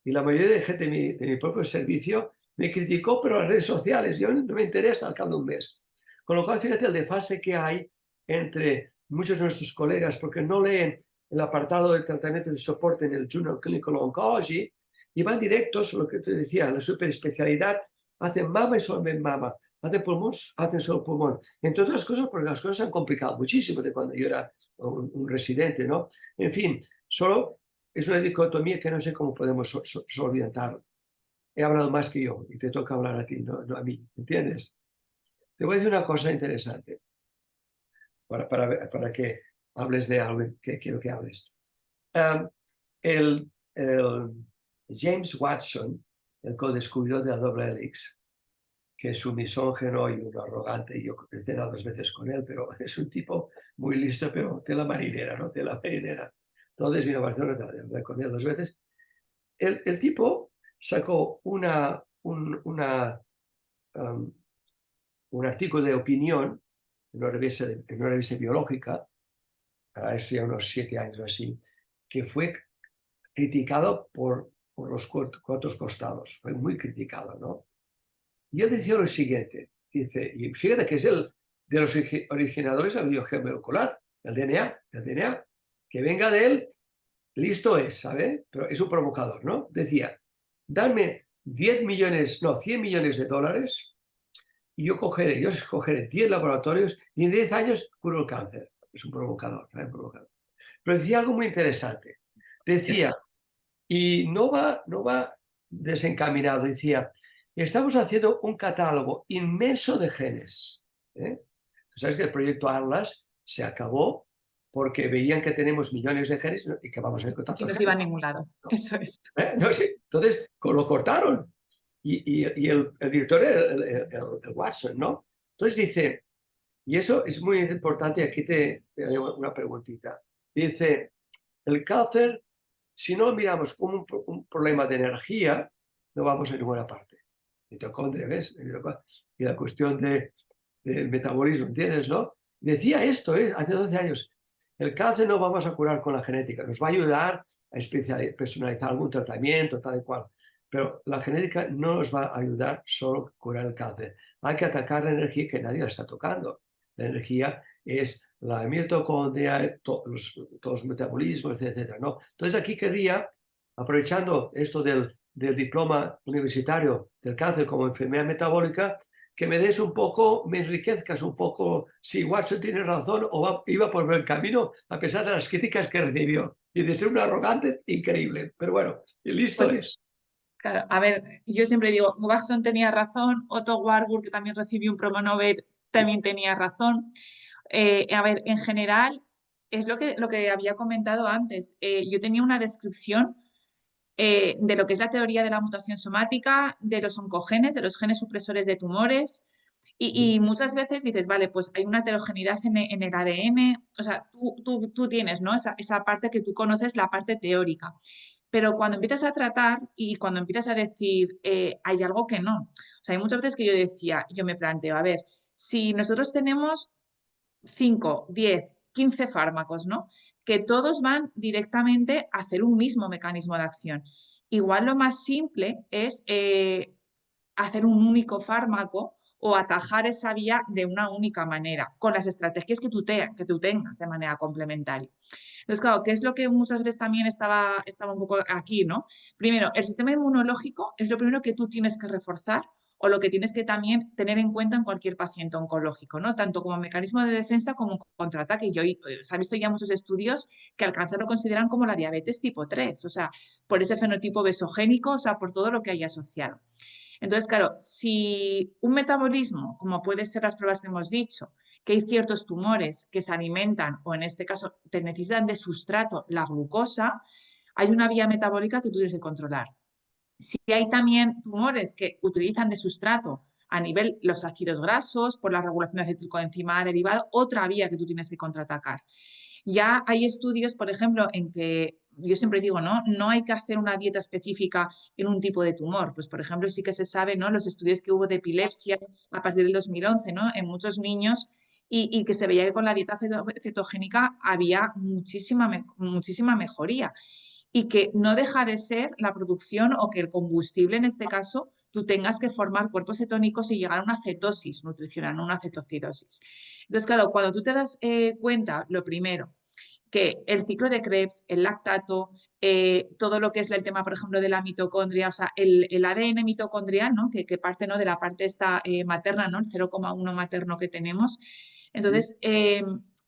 Y la mayoría de gente de mi propio servicio me criticó, pero en las redes sociales. Yo no me enteré hasta al cabo de un mes. Con lo cual, fíjate el desfase que hay entre muchos de nuestros colegas, porque no leen el apartado de tratamiento de soporte en el Journal Clinical Oncology y van directos, lo que te decía, la superespecialidad, hacen mama y solo ven mama, hacen pulmón, hacen solo pulmón. Entre otras cosas, porque las cosas se han complicado muchísimo de cuando yo era un residente, ¿no? En fin, solo es una dicotomía que no sé cómo podemos solventar. He hablado más que yo y te toca hablar a ti, no a mí, ¿entiendes? Te voy a decir una cosa interesante para que hables de algo que quiero que hables. El James Watson, el co-descubridor de la doble helix, que es un misógino y un arrogante, y yo he cenado 2 veces con él, pero es un tipo muy listo, pero de la marinera, ¿no? De la marinera. Entonces vino a Barcelona, hablé con él 2 veces. El tipo sacó un artículo de opinión en una revista biológica, para esto ya unos 7 años o así, que fue criticado por los 4 costados, fue muy criticado, ¿no? Y él decía lo siguiente, dice, y fíjate que es el de los originadores del biogénero molecular, el DNA, que venga de él, listo es, ¿sabe? Pero es un provocador, ¿no? Decía, dame 100 millones de dólares y yo escogeré 10 laboratorios y en 10 años curo el cáncer. Es un provocador, ¿sabes? Provocador. Pero decía algo muy interesante. Decía, y no va desencaminado, decía, estamos haciendo un catálogo inmenso de genes. ¿Eh? Sabes que el proyecto Atlas se acabó porque veían que tenemos millones de genes y que vamos a encontrar. Y no se iba a ningún lado. ¿No? Eso es. No sé. Entonces lo cortaron. Y el director era el Watson, ¿no? Entonces dice, y eso es muy importante, aquí te hago una preguntita. Dice, el cáncer, si no lo miramos como un problema de energía, no vamos a ninguna parte. Mitocondria, ¿ves? Y la cuestión del metabolismo, ¿entiendes, no? Decía esto, hace 12 años, el cáncer no vamos a curar con la genética, nos va a ayudar a personalizar algún tratamiento, tal y cual. Pero la genética no nos va a ayudar solo a curar el cáncer. Hay que atacar la energía que nadie la está tocando. La energía es la mitocondria, todos los metabolismos, etcétera, ¿no? Entonces aquí quería, aprovechando esto del diploma universitario del cáncer como enfermedad metabólica, que me des un poco, me enriquezcas un poco si Watson tiene razón o iba por buen camino a pesar de las críticas que recibió y de ser un arrogante increíble. Pero bueno, y listo pues, es. Claro, a ver, yo siempre digo, Watson tenía razón, Otto Warburg, que también recibió un premio Nobel, también tenía razón. A ver, en general, es lo que había comentado antes. Yo tenía una descripción de lo que es la teoría de la mutación somática, de los oncogenes, de los genes supresores de tumores, y muchas veces dices, vale, pues hay una heterogeneidad en el ADN, o sea, tú tienes, ¿no? Esa parte que tú conoces, la parte teórica. Pero cuando empiezas a tratar y cuando empiezas a decir, hay algo que no. O sea, hay muchas veces que yo me planteo, a ver, si nosotros tenemos 5, 10, 15 fármacos, ¿no? Que todos van directamente a hacer un mismo mecanismo de acción. Igual lo más simple es hacer un único fármaco o atajar esa vía de una única manera, con las estrategias que tú tengas de manera complementaria. Entonces, claro, ¿qué es lo que muchas veces también estaba un poco aquí, ¿no? Primero, el sistema inmunológico es lo primero que tú tienes que reforzar o lo que tienes que también tener en cuenta en cualquier paciente oncológico, ¿no? Tanto como mecanismo de defensa como contraataque. Se ha visto ya muchos estudios que al cáncer lo consideran como la diabetes tipo 3, o sea, por ese fenotipo besogénico, o sea, por todo lo que hay asociado. Entonces, claro, si un metabolismo, como puede ser las pruebas que hemos dicho, que hay ciertos tumores que se alimentan, o en este caso te necesitan de sustrato la glucosa, hay una vía metabólica que tú tienes que controlar. Si hay también tumores que utilizan de sustrato a nivel los ácidos grasos, por la regulación de acetilcoenzima derivado, otra vía que tú tienes que contraatacar. Ya hay estudios, por ejemplo, en que yo siempre digo, ¿no? No hay que hacer una dieta específica en un tipo de tumor. Pues, por ejemplo, sí que se sabe, ¿no? Los estudios que hubo de epilepsia a partir del 2011, ¿no? En muchos niños y que se veía que con la dieta cetogénica había muchísima mejoría y que no deja de ser la producción o que el combustible, en este caso, tú tengas que formar cuerpos cetónicos y llegar a una cetosis nutricional, no una cetocidosis. Entonces, claro, cuando tú te das cuenta, lo primero, que el ciclo de Krebs, el lactato, todo lo que es el tema, por ejemplo, de la mitocondria, o sea, el ADN mitocondrial, ¿no? que parte, ¿no? de la parte esta materna, ¿no? El 0,1 materno que tenemos. Entonces,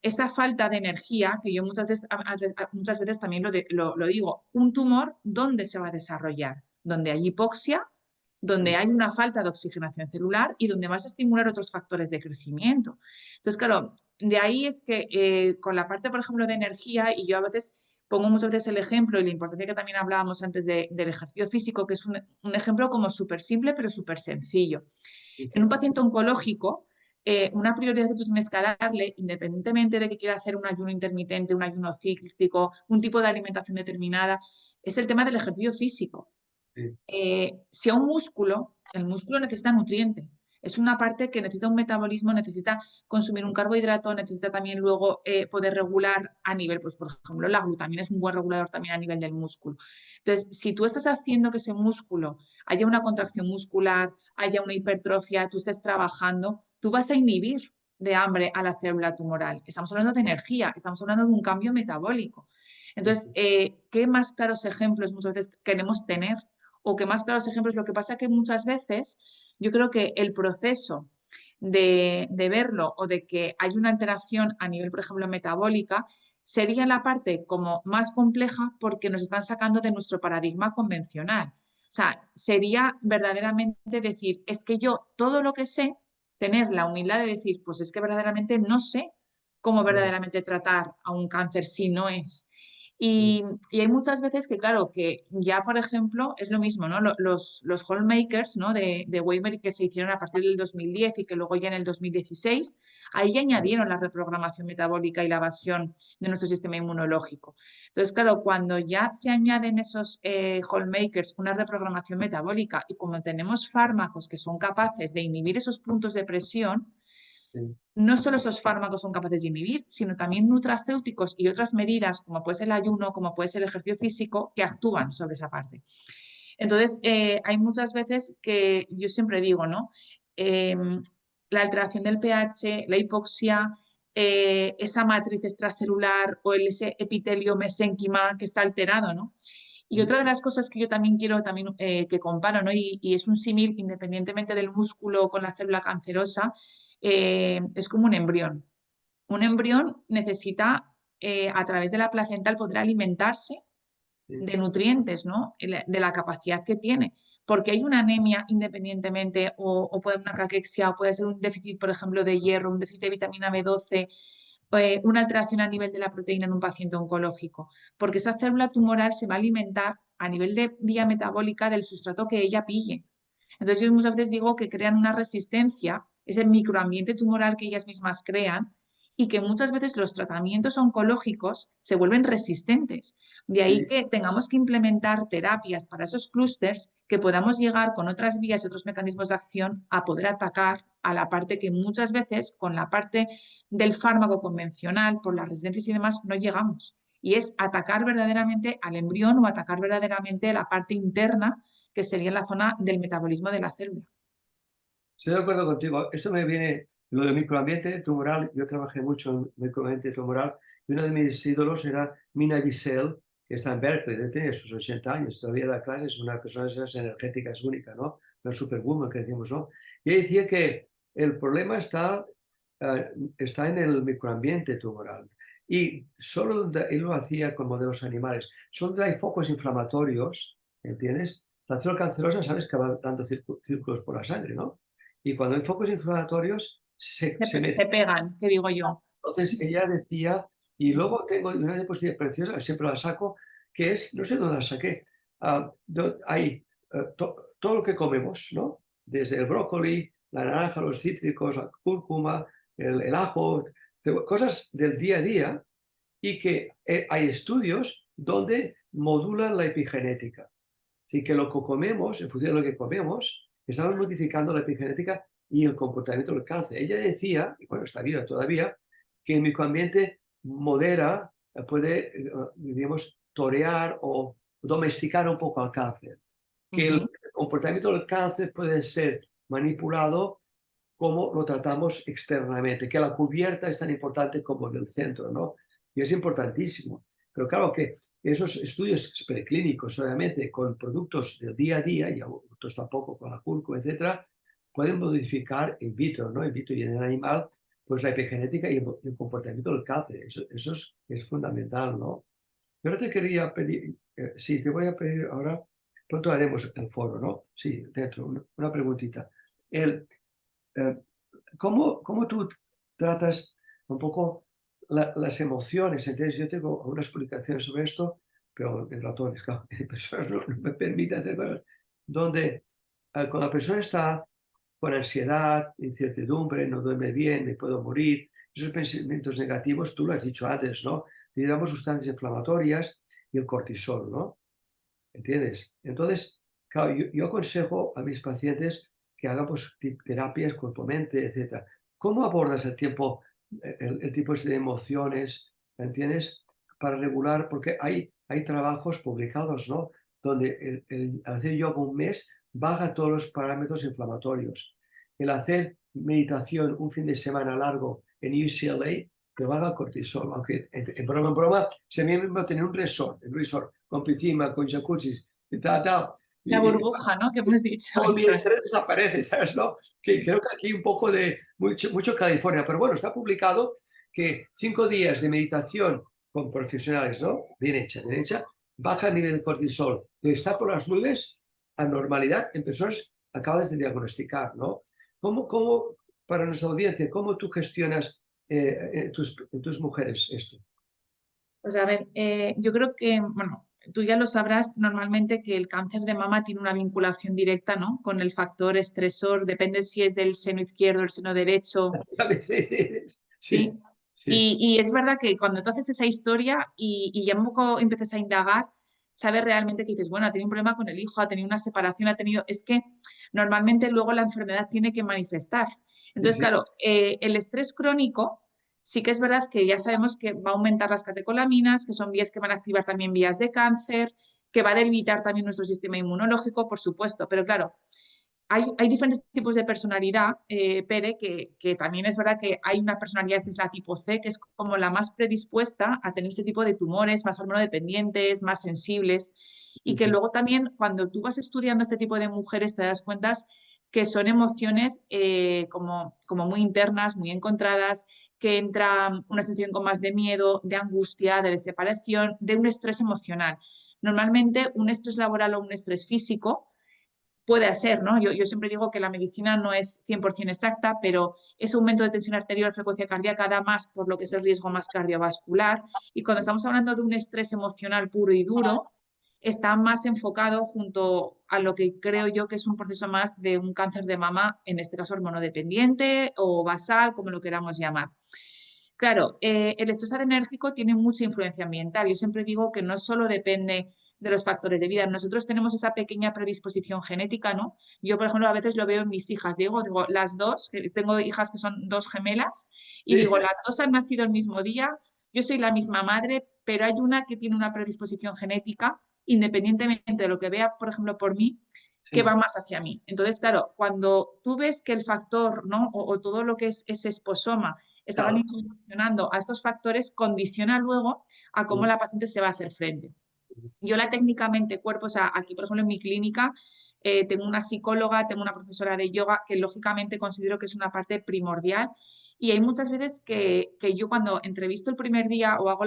esa falta de energía, que yo muchas veces también lo digo, un tumor, ¿dónde se va a desarrollar? Donde hay hipoxia, donde hay una falta de oxigenación celular y donde vas a estimular otros factores de crecimiento. Entonces, claro, de ahí es que con la parte, por ejemplo, de energía, y yo a veces pongo muchas veces el ejemplo y la importancia que también hablábamos antes del ejercicio físico, que es un ejemplo como súper simple pero súper sencillo. En un paciente oncológico, una prioridad que tú tienes que darle, independientemente de que quiera hacer un ayuno intermitente, un ayuno cíclico, un tipo de alimentación determinada, es el tema del ejercicio físico. Sí. Si a un músculo, el músculo necesita nutriente. Es una parte que necesita un metabolismo, necesita consumir un carbohidrato, necesita también luego poder regular a nivel, pues por ejemplo, la glutamina es un buen regulador también a nivel del músculo. Entonces, si tú estás haciendo que ese músculo haya una contracción muscular, haya una hipertrofia, tú estés trabajando, tú vas a inhibir de hambre a la célula tumoral. Estamos hablando de energía, estamos hablando de un cambio metabólico. Entonces, ¿qué más claros ejemplos muchas veces queremos tener? O que más claros ejemplos, lo que pasa que muchas veces yo creo que el proceso de verlo o de que hay una alteración a nivel, por ejemplo, metabólica, sería la parte como más compleja porque nos están sacando de nuestro paradigma convencional. O sea, sería verdaderamente decir, es que yo todo lo que sé, tener la humildad de decir, pues es que verdaderamente no sé cómo verdaderamente tratar a un cáncer si no es. Y hay muchas veces que, claro, que ya, por ejemplo, es lo mismo, ¿no? Los Hallmakers, ¿no? de Waverly que se hicieron a partir del 2010 y que luego ya en el 2016, ahí ya añadieron la reprogramación metabólica y la evasión de nuestro sistema inmunológico. Entonces, claro, cuando ya se añaden esos Hallmakers una reprogramación metabólica y como tenemos fármacos que son capaces de inhibir esos puntos de presión, no solo esos fármacos son capaces de inhibir, sino también nutracéuticos y otras medidas, como puede ser el ayuno, como puede ser el ejercicio físico, que actúan sobre esa parte. Entonces, hay muchas veces que yo siempre digo, ¿no? La alteración del pH, la hipoxia, esa matriz extracelular o ese epitelio mesénquima que está alterado, ¿no? Y otra de las cosas que yo también quiero que comparo, ¿no? Y es un símil independientemente del músculo con la célula cancerosa, es como un embrión. Un embrión necesita, a través de la placenta, el poder alimentarse de nutrientes, ¿no? De la capacidad que tiene. Porque hay una anemia independientemente, o puede ser una caquexia, o puede ser un déficit, por ejemplo, de hierro, un déficit de vitamina B12, una alteración a nivel de la proteína en un paciente oncológico. Porque esa célula tumoral se va a alimentar a nivel de vía metabólica del sustrato que ella pille. Entonces yo muchas veces digo que crean una resistencia, ese microambiente tumoral que ellas mismas crean y que muchas veces los tratamientos oncológicos se vuelven resistentes. De ahí que tengamos que implementar terapias para esos clústeres que podamos llegar con otras vías y otros mecanismos de acción a poder atacar a la parte que muchas veces con la parte del fármaco convencional, por las resistencias y demás, no llegamos. Y es atacar verdaderamente al embrión o atacar verdaderamente la parte interna que sería la zona del metabolismo de la célula. Estoy de acuerdo contigo. Esto me viene, lo del microambiente tumoral. Yo trabajé mucho en microambiente tumoral y uno de mis ídolos era Mina Wiesel, que está en Berkeley, tiene sus 80 años, todavía da clases, es una persona de esas energéticas única, ¿no? la superwoman que decimos, ¿no? Y ella decía que el problema está en el microambiente tumoral. Y solo donde él lo hacía con modelos animales, solo donde hay focos inflamatorios, ¿entiendes? La célula cancerosa, sabes que va dando círculos por la sangre, ¿no? Y cuando hay focos inflamatorios, se Se pegan, que digo yo. entonces ella decía, y luego tengo una diapositiva preciosa, siempre la saco, que es, no sé dónde la saqué, hay todo lo que comemos, ¿no? Desde el brócoli, la naranja, los cítricos, la cúrcuma, el ajo, cosas del día a día, y que hay estudios donde modulan la epigenética. Así que lo que comemos, en función de lo que comemos, estamos modificando la epigenética y el comportamiento del cáncer. Ella decía, y bueno, está viva todavía, que el microambiente modera, puede, diríamos, torear o domesticar un poco al cáncer. Que el comportamiento del cáncer puede ser manipulado como lo tratamos externamente, que la cubierta es tan importante como en el centro, ¿no? Y es importantísimo. Pero claro que esos estudios preclínicos, obviamente, con productos del día a día, y otros tampoco con la cúrcuma, etcétera, pueden modificar in vitro, ¿no? In vitro y en el animal, pues la epigenética y el comportamiento del cáncer. Eso es fundamental, ¿no? Pero te quería pedir, sí, te voy a pedir ahora, pronto haremos el foro, ¿no? Sí, dentro, una preguntita. ¿Cómo tú tratas un poco las emociones? Entonces, yo tengo algunas publicaciones sobre esto, pero en ratones, claro, en personas no me permite hacer cosas, donde cuando la persona está con ansiedad, incertidumbre, no duerme bien, me puedo morir, esos pensamientos negativos, tú lo has dicho antes, ¿no? Digamos sustancias inflamatorias y el cortisol, ¿no? ¿Entiendes? Entonces, claro, yo aconsejo a mis pacientes que hagan pues, terapias cuerpo-mente, etc. ¿Cómo abordas el tiempo, el tipo de emociones, ¿entiendes? Para regular, porque hay trabajos publicados, ¿no? Donde al hacer yoga un mes baja todos los parámetros inflamatorios. El hacer meditación un fin de semana largo en UCLA te baja el cortisol, aunque en broma, si a mí mismo tener un resort con piscina, con jacuzzi y tal, La y burbuja, ¿no? Que hemos dicho. todo mi Eso es. estrés desaparece, ¿sabes? ¿No? Que creo que aquí un poco de mucho California, pero bueno, está publicado que 5 días de meditación con profesionales, ¿no? Bien hecha, baja el nivel de cortisol, de estar por las nubes a normalidad en personas acabas de diagnosticar, ¿no? ¿Cómo para nuestra audiencia, cómo tú gestionas en tus mujeres esto? Pues a ver, yo creo que, bueno, tú ya lo sabrás normalmente que el cáncer de mama tiene una vinculación directa, ¿no? Con el factor estresor, depende si es del seno izquierdo o el seno derecho. Sí, Sí. sí, sí. Y es verdad que cuando tú haces esa historia y ya un poco empiezas a indagar, sabes realmente que dices, bueno, ha tenido un problema con el hijo, ha tenido una separación, ha tenido... Es que normalmente luego la enfermedad tiene que manifestar. Entonces, Sí. claro, el estrés crónico sí que es verdad que ya sabemos que va a aumentar las catecolaminas, que son vías que van a activar también vías de cáncer, que va a debilitar también nuestro sistema inmunológico, por supuesto. Pero claro, hay diferentes tipos de personalidad, Pere, que también es verdad que hay una personalidad que es la tipo C, que es como la más predispuesta a tener este tipo de tumores, más hormonodependientes, más sensibles, y que Sí. luego también cuando tú vas estudiando este tipo de mujeres te das cuenta que son emociones como muy internas, muy encontradas, que entra una sensación con más de miedo, de angustia, de separación, de un estrés emocional. Normalmente un estrés laboral o un estrés físico puede ser, ¿no? Yo siempre digo que la medicina no es 100% exacta, pero ese aumento de tensión arterial, frecuencia cardíaca da más por lo que es el riesgo más cardiovascular. Y cuando estamos hablando de un estrés emocional puro y duro, está más enfocado junto a lo que creo yo que es un proceso más de un cáncer de mama, en este caso hormonodependiente o basal, como lo queramos llamar. Claro, el estrés adrenérgico tiene mucha influencia ambiental. Yo siempre digo que no solo depende de los factores de vida. Nosotros tenemos esa pequeña predisposición genética, ¿no? Yo, por ejemplo, a veces lo veo en mis hijas. Digo, las dos, que tengo hijas que son dos gemelas, y Sí. digo, las dos han nacido el mismo día, yo soy la misma madre, pero hay una que tiene una predisposición genética, independientemente de lo que vea, por ejemplo, por mí, que Sí. va más hacia mí. Entonces, claro, cuando tú ves que el factor, ¿no? O todo lo que es ese esposoma estaban Claro. funcionando a estos factores, condiciona luego a cómo la paciente se va a hacer frente. Yo la técnicamente cuerpo, o sea, aquí por ejemplo en mi clínica, tengo una psicóloga, tengo una profesora de yoga, que lógicamente considero que es una parte primordial. Y hay muchas veces que yo cuando entrevisto el primer día o hago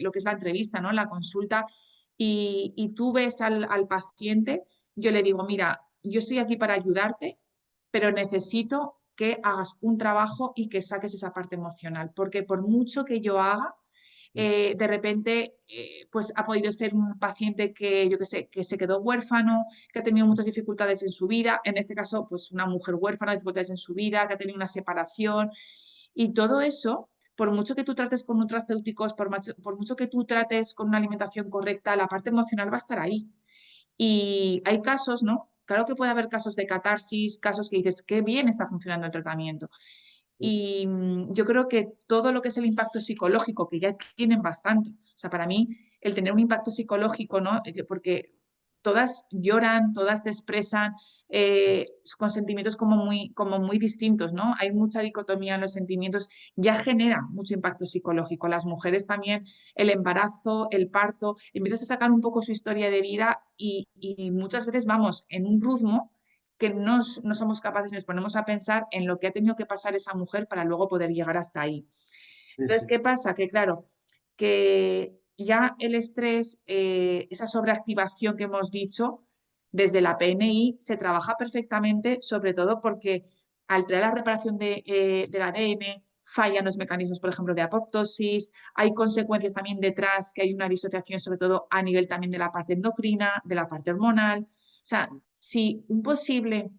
lo que es la entrevista, ¿no? La consulta, y tú ves al paciente, yo le digo, mira, yo estoy aquí para ayudarte, pero necesito que hagas un trabajo y que saques esa parte emocional, porque por mucho que yo haga, de repente, pues ha podido ser un paciente que, yo qué sé, que se quedó huérfano, que ha tenido muchas dificultades en su vida, en este caso, pues una mujer huérfana, dificultades en su vida, que ha tenido una separación, y todo eso, por mucho que tú trates con nutracéuticos, por mucho que tú trates con una alimentación correcta, la parte emocional va a estar ahí. Y hay casos, ¿no? Claro que puede haber casos de catarsis, casos que dices, qué bien está funcionando el tratamiento. Y yo creo que todo lo que es el impacto psicológico, que ya tienen bastante, o sea, para mí el tener un impacto psicológico, ¿no? Porque todas lloran, todas te expresan con sentimientos como muy distintos, ¿no? Hay mucha dicotomía en los sentimientos, ya genera mucho impacto psicológico. Las mujeres también, el embarazo, el parto, empiezas a sacar un poco su historia de vida y muchas veces vamos en un ritmo que no somos capaces, nos ponemos a pensar en lo que ha tenido que pasar esa mujer para luego poder llegar hasta ahí. Sí, Entonces, sí. ¿qué pasa? Que claro, que ya el estrés, esa sobreactivación que hemos dicho, desde la PNI se trabaja perfectamente, sobre todo porque al traer la reparación del ADN, fallan los mecanismos, por ejemplo, de apoptosis, hay consecuencias también detrás, que hay una disociación, sobre todo a nivel también de la parte endocrina, de la parte hormonal. O sea, si un posible,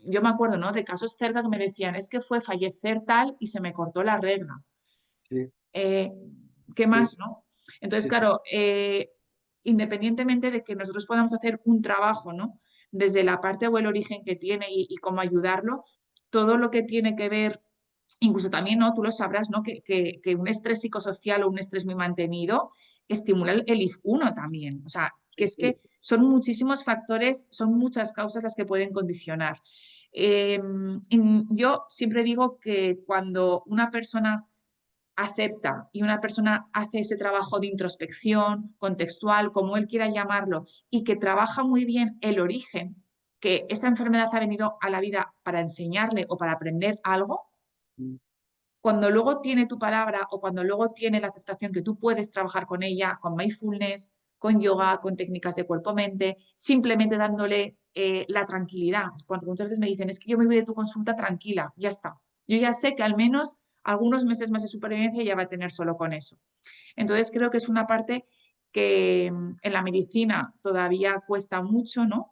yo me acuerdo, ¿no? De casos cerca que me decían, es que fue fallecer tal y se me cortó la regla. Sí, Eh, ¿Qué sí, más, no? Entonces, sí, sí. claro, independientemente de que nosotros podamos hacer un trabajo, ¿no? Desde la parte o el origen que tiene y cómo ayudarlo, todo lo que tiene que ver, incluso también, ¿no? Tú lo sabrás, ¿no? Que un estrés psicosocial o un estrés muy mantenido estimula el IF1 también. O sea, que Sí, es sí. que son muchísimos factores, son muchas causas las que pueden condicionar. Yo siempre digo que cuando una persona acepta y una persona hace ese trabajo de introspección contextual, como él quiera llamarlo, y que trabaja muy bien el origen, que esa enfermedad ha venido a la vida para enseñarle o para aprender algo, Mm. cuando luego tiene tu palabra o cuando luego tiene la aceptación que tú puedes trabajar con ella, con mindfulness, con yoga, con técnicas de cuerpo-mente, simplemente dándole la tranquilidad. Cuando muchas veces me dicen, es que yo me voy de tu consulta tranquila, ya está. Yo ya sé que al menos algunos meses más de supervivencia ya va a tener solo con eso. Entonces creo que es una parte que en la medicina todavía cuesta mucho, ¿no?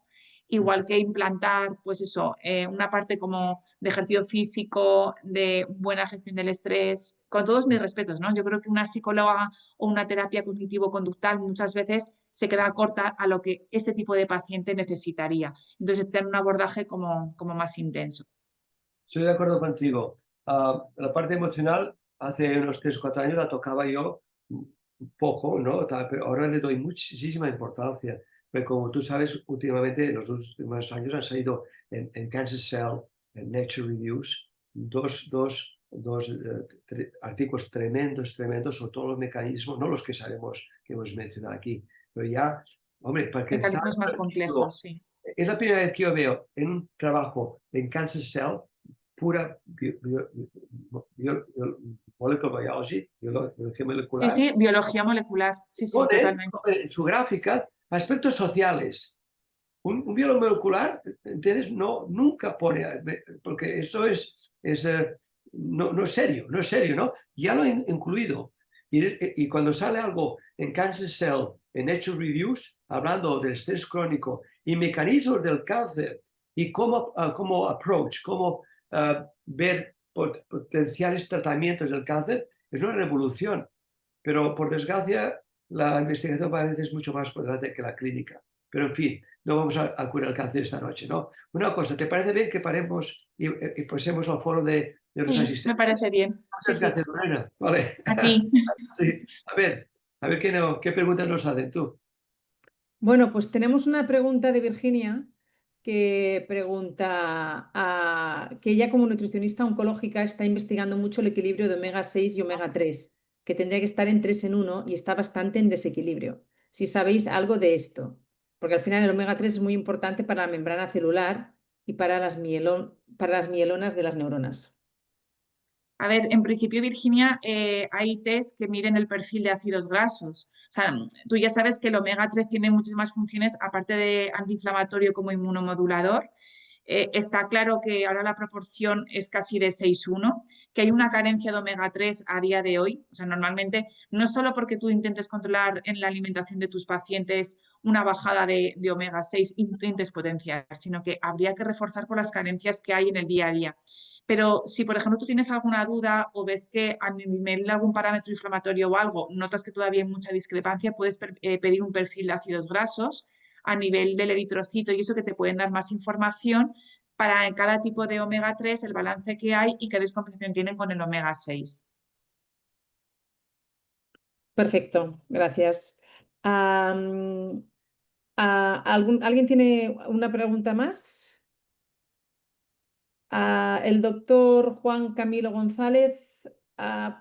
Igual que implantar, pues eso, una parte como de ejercicio físico, de buena gestión del estrés, con todos mis respetos, ¿no? Yo creo que una psicóloga o una terapia cognitivo-conductual muchas veces se queda corta a lo que ese tipo de paciente necesitaría. Entonces, tener un abordaje como más intenso. Estoy de acuerdo contigo. La parte emocional, hace unos 3 o 4 años la tocaba yo un poco, ¿no? Pero ahora le doy muchísima importancia. Pero como tú sabes, últimamente, en los últimos años han salido en Cancer Cell, en Nature Reviews, dos artículos tremendos, tremendos sobre todos los mecanismos, no los que sabemos que hemos mencionado aquí, pero ya, hombre, para que está Mecanismos más complejos, sí. es la primera vez que yo veo en un trabajo en Cancer Cell pura molecular biology, biología Sí, molecular, sí, biología molecular. Sí, sí, pone totalmente. en su gráfica aspectos sociales. Un biólogo molecular, ¿entiendes? No, nunca pone, porque eso no es serio, no es serio, ¿no? Ya lo he incluido. Y cuando sale algo en Cancer Cell, en Nature Reviews, hablando del estrés crónico y mecanismos del cáncer y cómo approach, cómo ver potenciales tratamientos del cáncer, es una revolución. Pero por desgracia, la investigación a veces es mucho más potente que la clínica. Pero en fin, no vamos a curar el cáncer esta noche, ¿no? Una cosa, ¿te parece bien que paremos y pasemos al foro de los Sí, me asistentes? parece bien. Sí, Muchas sí. gracias, Lorena. Vale. A ti. Sí. A ver qué preguntas nos hacen tú. Bueno, pues tenemos una pregunta de Virginia que pregunta que ella como nutricionista oncológica está investigando mucho el equilibrio de omega 6 y omega 3, que tendría que estar en 3 en 1 y está bastante en desequilibrio. Si sabéis algo de esto. porque al final el omega 3 es muy importante para la membrana celular y para las mielonas de las neuronas. A ver, en principio, Virginia, hay test que miden el perfil de ácidos grasos. O sea, tú ya sabes que el omega 3 tiene muchísimas funciones, aparte de antiinflamatorio como inmunomodulador. Está claro que ahora la proporción es casi de 6:1, que hay una carencia de omega 3 a día de hoy. O sea, normalmente, no solo porque tú intentes controlar en la alimentación de tus pacientes una bajada de omega 6 y intentes potenciar, sino que habría que reforzar por las carencias que hay en el día a día. Pero si, por ejemplo, tú tienes alguna duda o ves que a nivel de algún parámetro inflamatorio o algo, notas que todavía hay mucha discrepancia, puedes pedir un perfil de ácidos grasos a nivel del eritrocito y eso que te pueden dar más información para en cada tipo de omega 3 el balance que hay y qué descompensación tienen con el omega 6. Perfecto, gracias. ¿Alguien tiene una pregunta más? El doctor Juan Camilo González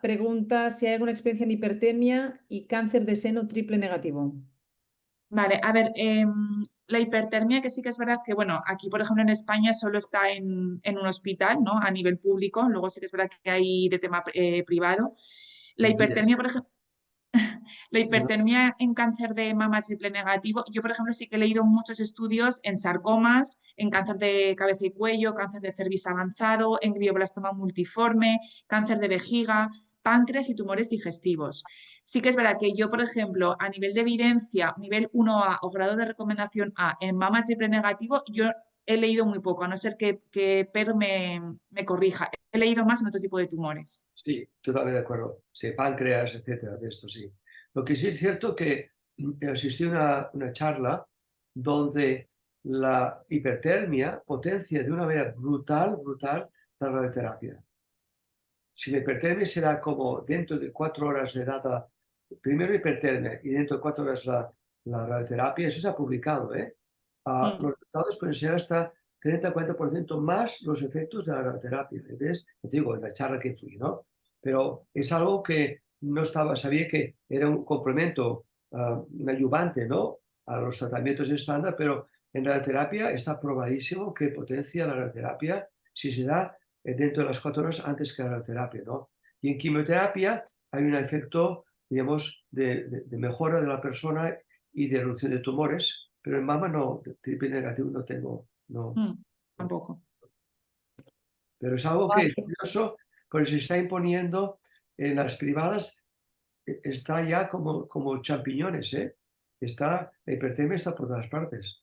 pregunta si hay alguna experiencia en hipertermia y cáncer de seno triple negativo. Vale, a ver, la hipertermia que sí que es verdad que, bueno, aquí por ejemplo en España solo está en un hospital, ¿no? A nivel público, luego sí que es verdad que hay de tema privado. La Mentiras. hipertermia, por ejemplo, la No, no. hipertermia en cáncer de mama triple negativo, yo por ejemplo sí que he leído muchos estudios en sarcomas, en cáncer de cabeza y cuello, cáncer de cervix avanzado, en glioblastoma multiforme, cáncer de vejiga, páncreas y tumores digestivos. Sí que es verdad que yo, por ejemplo, a nivel de evidencia, nivel 1A o grado de recomendación A en mama triple negativo, yo he leído muy poco, a no ser que Per me corrija. He leído más en otro tipo de tumores. Sí, totalmente de acuerdo. Sí, páncreas, etcétera, de esto sí. Lo que sí es cierto que asistió a una charla donde la hipertermia potencia de una manera brutal la radioterapia. Si la hipertermia será como dentro de 4 horas de data, primero hipertermia y dentro de 4 horas la radioterapia, eso se ha publicado, ¿eh? Mm, Los resultados pueden ser hasta 30-40% más los efectos de la radioterapia. ¿Ves? Te digo, en la charla que fui, ¿no? Pero es algo que no estaba, sabía que era un complemento, un ayudante, ¿no? A los tratamientos estándar, pero en radioterapia está probadísimo que potencia la radioterapia si se da dentro de las 4 horas antes que la radioterapia, ¿no? Y en quimioterapia hay un efecto, digamos, de mejora de la persona y de reducción de tumores, pero en mama no, triple negativo no tengo, no. mm, tampoco. Pero es algo que es curioso, porque se está imponiendo en las privadas, está ya como champiñones, ¿eh? La hipertermia está por todas partes,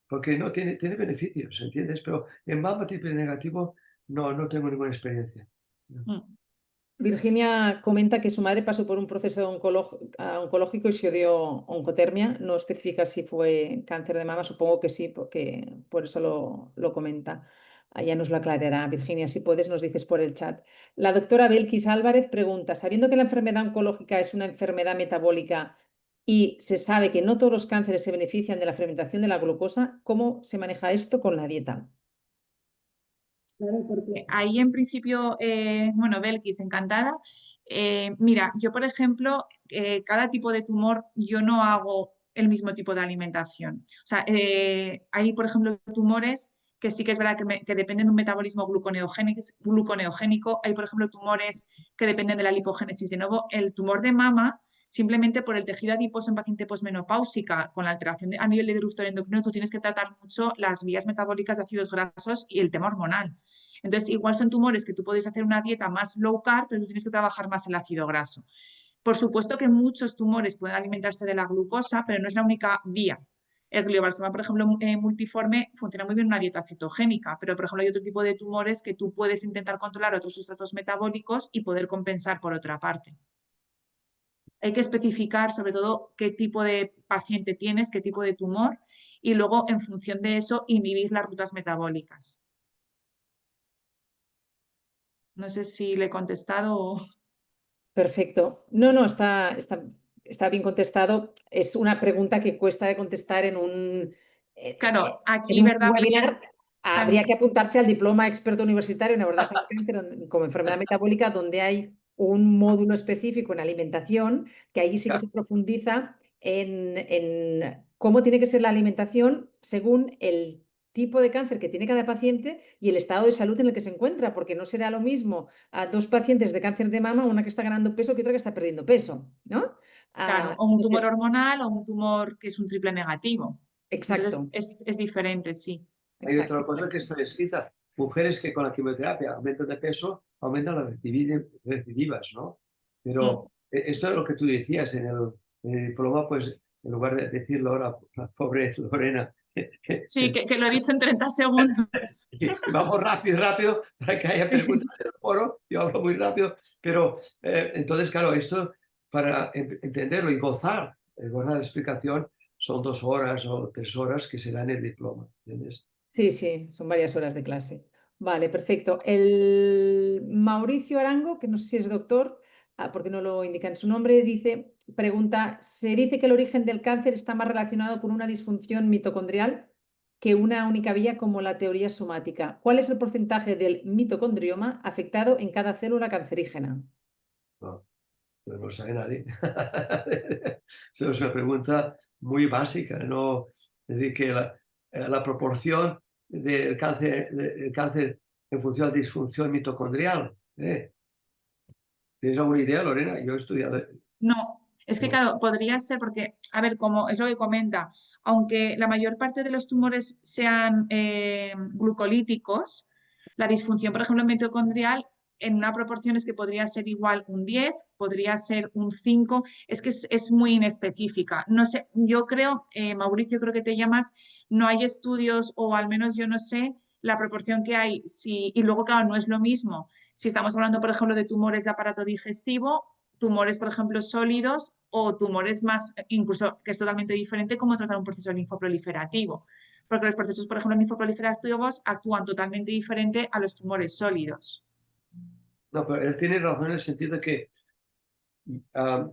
porque no tiene beneficios, ¿entiendes? Pero en mama triple negativo no tengo ninguna experiencia. No. Mm. Virginia comenta que su madre pasó por un proceso oncológico y se dio oncotermia. No especifica si fue cáncer de mama, supongo que sí, porque por eso lo comenta. Ya nos lo aclarará. Virginia, si puedes, nos dices por el chat. La doctora Belkis Álvarez pregunta, sabiendo que la enfermedad oncológica es una enfermedad metabólica y se sabe que no todos los cánceres se benefician de la fermentación de la glucosa, ¿cómo se maneja esto con la dieta? Claro, porque ahí en principio, bueno, Belkis, encantada. Mira, yo por ejemplo, cada tipo de tumor yo no hago el mismo tipo de alimentación. O sea, hay por ejemplo tumores que sí que es verdad que dependen de un metabolismo gluconeogénico. Hay por ejemplo tumores que dependen de la lipogénesis. De nuevo, el tumor de mama, simplemente por el tejido adiposo en paciente posmenopáusica, con la alteración a nivel de disruptor endocrino, tú tienes que tratar mucho las vías metabólicas de ácidos grasos y el tema hormonal. Entonces, igual son tumores que tú puedes hacer una dieta más low carb, pero tú tienes que trabajar más el ácido graso. Por supuesto que muchos tumores pueden alimentarse de la glucosa, pero no es la única vía. El glioblastoma, por ejemplo, multiforme, funciona muy bien una dieta cetogénica, pero por ejemplo hay otro tipo de tumores que tú puedes intentar controlar otros sustratos metabólicos y poder compensar por otra parte. Hay que especificar sobre todo qué tipo de paciente tienes, qué tipo de tumor, y luego en función de eso inhibir las rutas metabólicas. No sé si le he contestado o... Perfecto. No, está bien contestado. Es una pregunta que cuesta de contestar Claro, en aquí, un ¿verdad? webinar. Habría También, que apuntarse al diploma experto universitario en abordaje del cáncer como enfermedad metabólica, donde hay un módulo específico en alimentación, que ahí sí que se profundiza en cómo tiene que ser la alimentación según el tipo de cáncer que tiene cada paciente y el estado de salud en el que se encuentra, porque no será lo mismo a 2 pacientes de cáncer de mama, una que está ganando peso que otra que está perdiendo peso, ¿no? Claro, o un tumor Entonces, hormonal o un tumor que es un triple negativo. Entonces exacto, es diferente, sí. Hay otra exacto. cosa que está escrita. Mujeres que con la quimioterapia aumentan de peso, aumentan las recidivas, ¿no? Mm. Pero esto es lo que tú decías en el diploma, pues en lugar de decirlo ahora, la pobre Lorena, Sí, que lo he dicho en 30 segundos. y vamos rápido, rápido, para que haya preguntas en el foro, yo hablo muy rápido, pero entonces, claro, esto para entenderlo y gozar la explicación son 2 horas o 3 horas que se dan el diploma, ¿entiendes? Sí, sí, son varias horas de clase. Vale, perfecto. El Mauricio Arango, que no sé si es doctor, porque no lo indica en su nombre, pregunta, se dice que el origen del cáncer está más relacionado con una disfunción mitocondrial que una única vía como la teoría somática. ¿Cuál es el porcentaje del mitocondrioma afectado en cada célula cancerígena? No, no lo sabe nadie. Eso es una pregunta muy básica, ¿no? Es decir, que la proporción del cáncer en función de disfunción mitocondrial. ¿Tienes alguna idea, Lorena? Yo he estudiado. No, es que No. claro, podría ser porque, a ver, como es lo que comenta, aunque la mayor parte de los tumores sean glucolíticos, la disfunción, por ejemplo, mitocondrial, en una proporción es que podría ser igual un 10, podría ser un 5, es que es muy inespecífica. No sé, yo creo, Mauricio, creo que te llamas, no hay estudios, o al menos yo no sé la proporción que hay, y luego, claro, no es lo mismo si estamos hablando, por ejemplo, de tumores de aparato digestivo, tumores, por ejemplo, sólidos o tumores más, incluso que es totalmente diferente, como tratar un proceso linfoproliferativo. Porque los procesos, por ejemplo, linfoproliferativos actúan totalmente diferente a los tumores sólidos. No, pero él tiene razón en el sentido de que ah,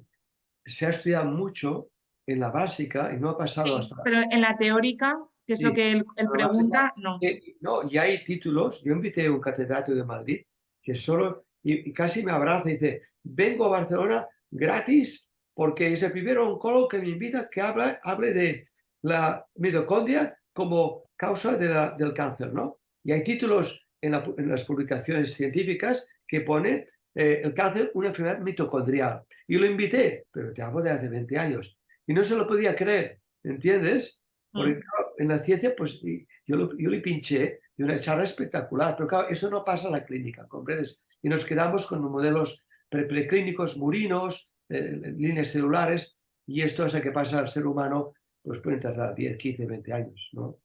se ha estudiado mucho en la básica y no ha pasado Sí, hasta... pero en la teórica, que es lo Sí, que él en la básica, pregunta, no. no, y hay títulos. Yo invité a un catedrático de Madrid que solo, y casi me abraza y dice, vengo a Barcelona gratis porque es el primer oncólogo que me invita a que hable de la mitocondria como causa del cáncer, ¿no? Y hay títulos en las publicaciones científicas que ponen el cáncer una enfermedad mitocondrial. Y lo invité, pero te hablo de hace 20 años. Y no se lo podía creer, ¿entiendes? Porque claro, en la ciencia, pues yo le pinché de una charla espectacular, pero claro, eso no pasa en la clínica, ¿comprendes? Y nos quedamos con modelos preclínicos, murinos, líneas celulares, y esto hasta que pasa al ser humano, pues pueden tardar 10, 15, 20 años, ¿no?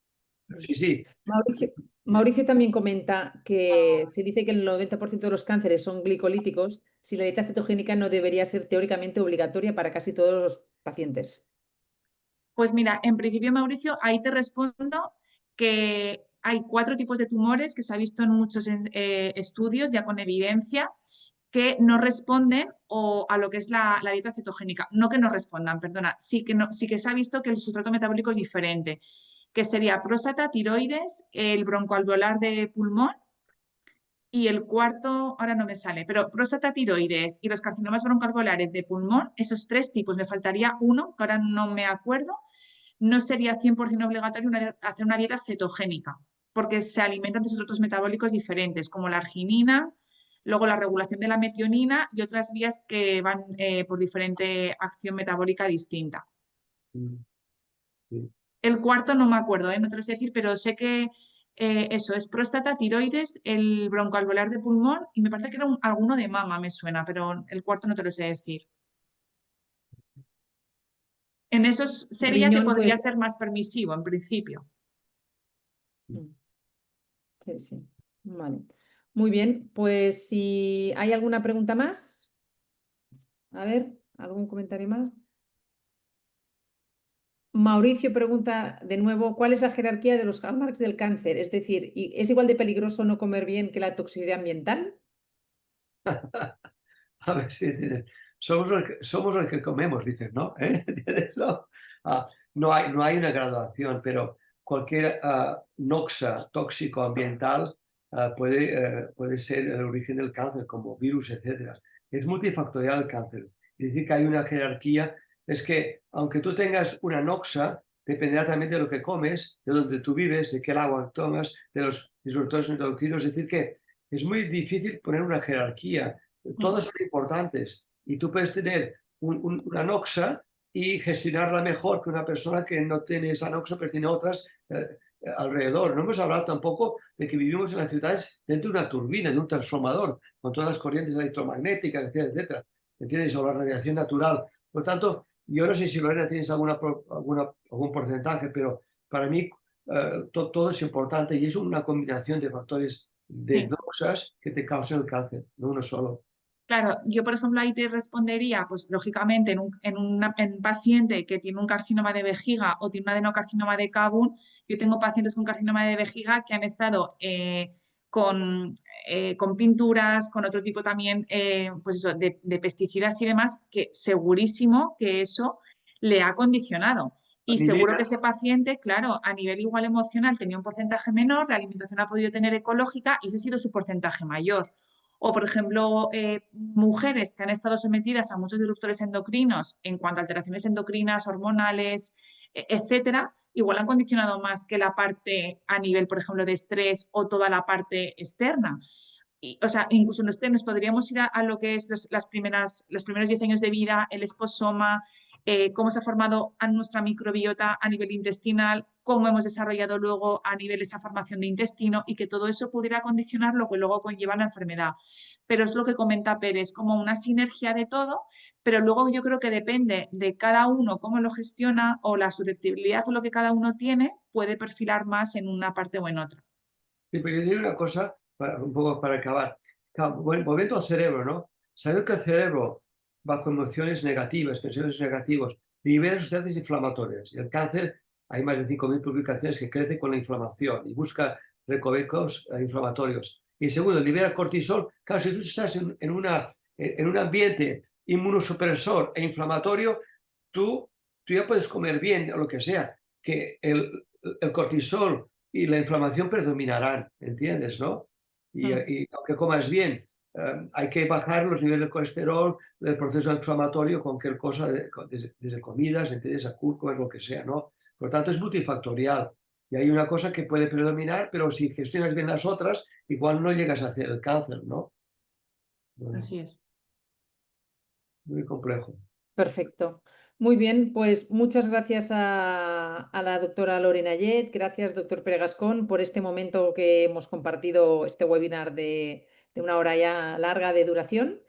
Pero sí, sí. Mauricio también comenta que se dice que el 90% de los cánceres son glicolíticos, si la dieta cetogénica no debería ser teóricamente obligatoria para casi todos los pacientes. Pues mira, en principio, Mauricio, ahí te respondo que hay 4 tipos de tumores que se ha visto en muchos estudios ya con evidencia que no responden a lo que es la dieta cetogénica. No que no respondan, perdona, sí que se ha visto que el sustrato metabólico es diferente, que sería próstata, tiroides, el broncoalveolar de pulmón y el cuarto, ahora no me sale, pero próstata, tiroides y los carcinomas broncoalveolares de pulmón, esos 3 tipos, me faltaría uno, que ahora no me acuerdo, no sería 100% obligatorio hacer una dieta cetogénica, porque se alimentan de sustratos metabólicos diferentes, como la arginina, luego la regulación de la metionina y otras vías que van por diferente acción metabólica distinta. Sí. El cuarto no me acuerdo, no te lo sé decir, pero sé que eso es próstata, tiroides, el broncoalveolar de pulmón y me parece que era alguno de mama, me suena, pero el cuarto no te lo sé decir. En esos sería que Riñón, podría pues. ser más permisivo en principio. Sí, sí. Vale. Muy bien, pues si hay alguna pregunta más, a ver, ¿algún comentario más? Mauricio pregunta de nuevo, ¿cuál es la jerarquía de los hallmarks del cáncer? Es decir, ¿es igual de peligroso no comer bien que la toxicidad ambiental? A ver si entiendes. Somos los que comemos, dices, ¿no? ¿Entiendes? ¿No? No hay una graduación, pero cualquier noxa tóxico ambiental puede ser el origen del cáncer, como virus, etc. Es multifactorial el cáncer. Es decir, que hay una jerarquía. Es que, aunque tú tengas una noxa, dependerá también de lo que comes, de donde tú vives, de qué agua tomas, de los disruptores endocrinos. Es decir, que es muy difícil poner una jerarquía. Todos son importantes y tú puedes tener una noxa y gestionarla mejor que una persona que no tiene esa noxa, pero tiene otras alrededor. No hemos hablado tampoco de que vivimos en las ciudades dentro de una turbina, de un transformador, con todas las corrientes electromagnéticas, etcétera, etcétera. ¿Entiendes? O la radiación natural. Por lo tanto, yo no sé si Lorena tienes algún porcentaje, pero para mí todo es importante y es una combinación de factores de noxas que te causan el cáncer, no uno solo. Claro, yo por ejemplo ahí te respondería, pues lógicamente en un paciente que tiene un carcinoma de vejiga o tiene un adenocarcinoma de Cabum, yo tengo pacientes con carcinoma de vejiga que han estado con pinturas, con otro tipo también pues eso, de pesticidas y demás, que segurísimo que eso le ha condicionado. Y seguro que ese paciente, claro, a nivel igual emocional tenía un porcentaje menor, la alimentación ha podido tener ecológica y ese ha sido su porcentaje mayor. O, por ejemplo, mujeres que han estado sometidas a muchos disruptores endocrinos en cuanto a alteraciones endocrinas, hormonales, etcétera, igual han condicionado más que la parte a nivel, por ejemplo, de estrés o toda la parte externa. Y, o sea, incluso nos podríamos ir a lo que es los primeros 10 años de vida, el esposoma, cómo se ha formado a nuestra microbiota a nivel intestinal, cómo hemos desarrollado luego a nivel esa formación de intestino y que todo eso pudiera condicionar lo que luego conlleva la enfermedad. Pero es lo que comenta Pérez, como una sinergia de todo, pero luego yo creo que depende de cada uno cómo lo gestiona o la susceptibilidad o lo que cada uno tiene, puede perfilar más en una parte o en otra. Sí, pero yo diría una cosa, un poco para acabar. Volviendo al cerebro, ¿no? Saber que el cerebro, bajo emociones negativas, pensamientos negativos, libera sustancias inflamatorias. Y el cáncer, hay más de 5.000 publicaciones que crece con la inflamación y busca recovecos inflamatorios. Y segundo, libera cortisol. Claro, si tú estás en un ambiente inmunosupresor e inflamatorio, tú ya puedes comer bien o lo que sea, que el cortisol y la inflamación predominarán, ¿entiendes? ¿No? Y aunque comas bien, hay que bajar los niveles de colesterol, del proceso inflamatorio, con cualquier cosa, desde comidas, ¿entiendes? A cúrcuma, lo que sea, ¿no? Por lo tanto, es multifactorial. Y hay una cosa que puede predominar, pero si gestionas bien las otras, igual no llegas a hacer el cáncer, ¿no? Así es. Muy complejo. Perfecto. Muy bien, pues muchas gracias a la doctora Lorena Llet, gracias doctor Pere Gascón por este momento que hemos compartido, este webinar de una hora ya larga de duración,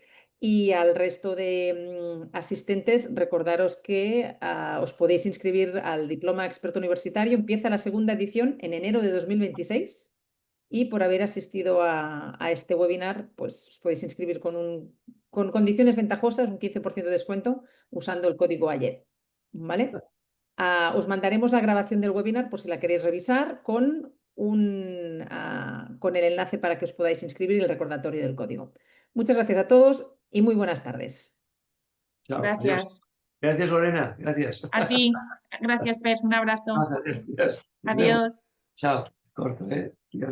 y al resto de asistentes recordaros que os podéis inscribir al Diploma Experto Universitario, empieza la segunda edición en enero de 2026 y por haber asistido a este webinar pues os podéis inscribir con condiciones ventajosas, un 15% de descuento usando el código AYET, ¿vale? Os mandaremos la grabación del webinar por si la queréis revisar con el enlace para que os podáis inscribir y el recordatorio del código. Muchas gracias a todos y muy buenas tardes. Chao. Gracias. Adiós. Gracias, Lorena. Gracias. A ti. Gracias, Per. Un abrazo. Adiós. Adiós. Chao. Corto, ¿eh? Adiós.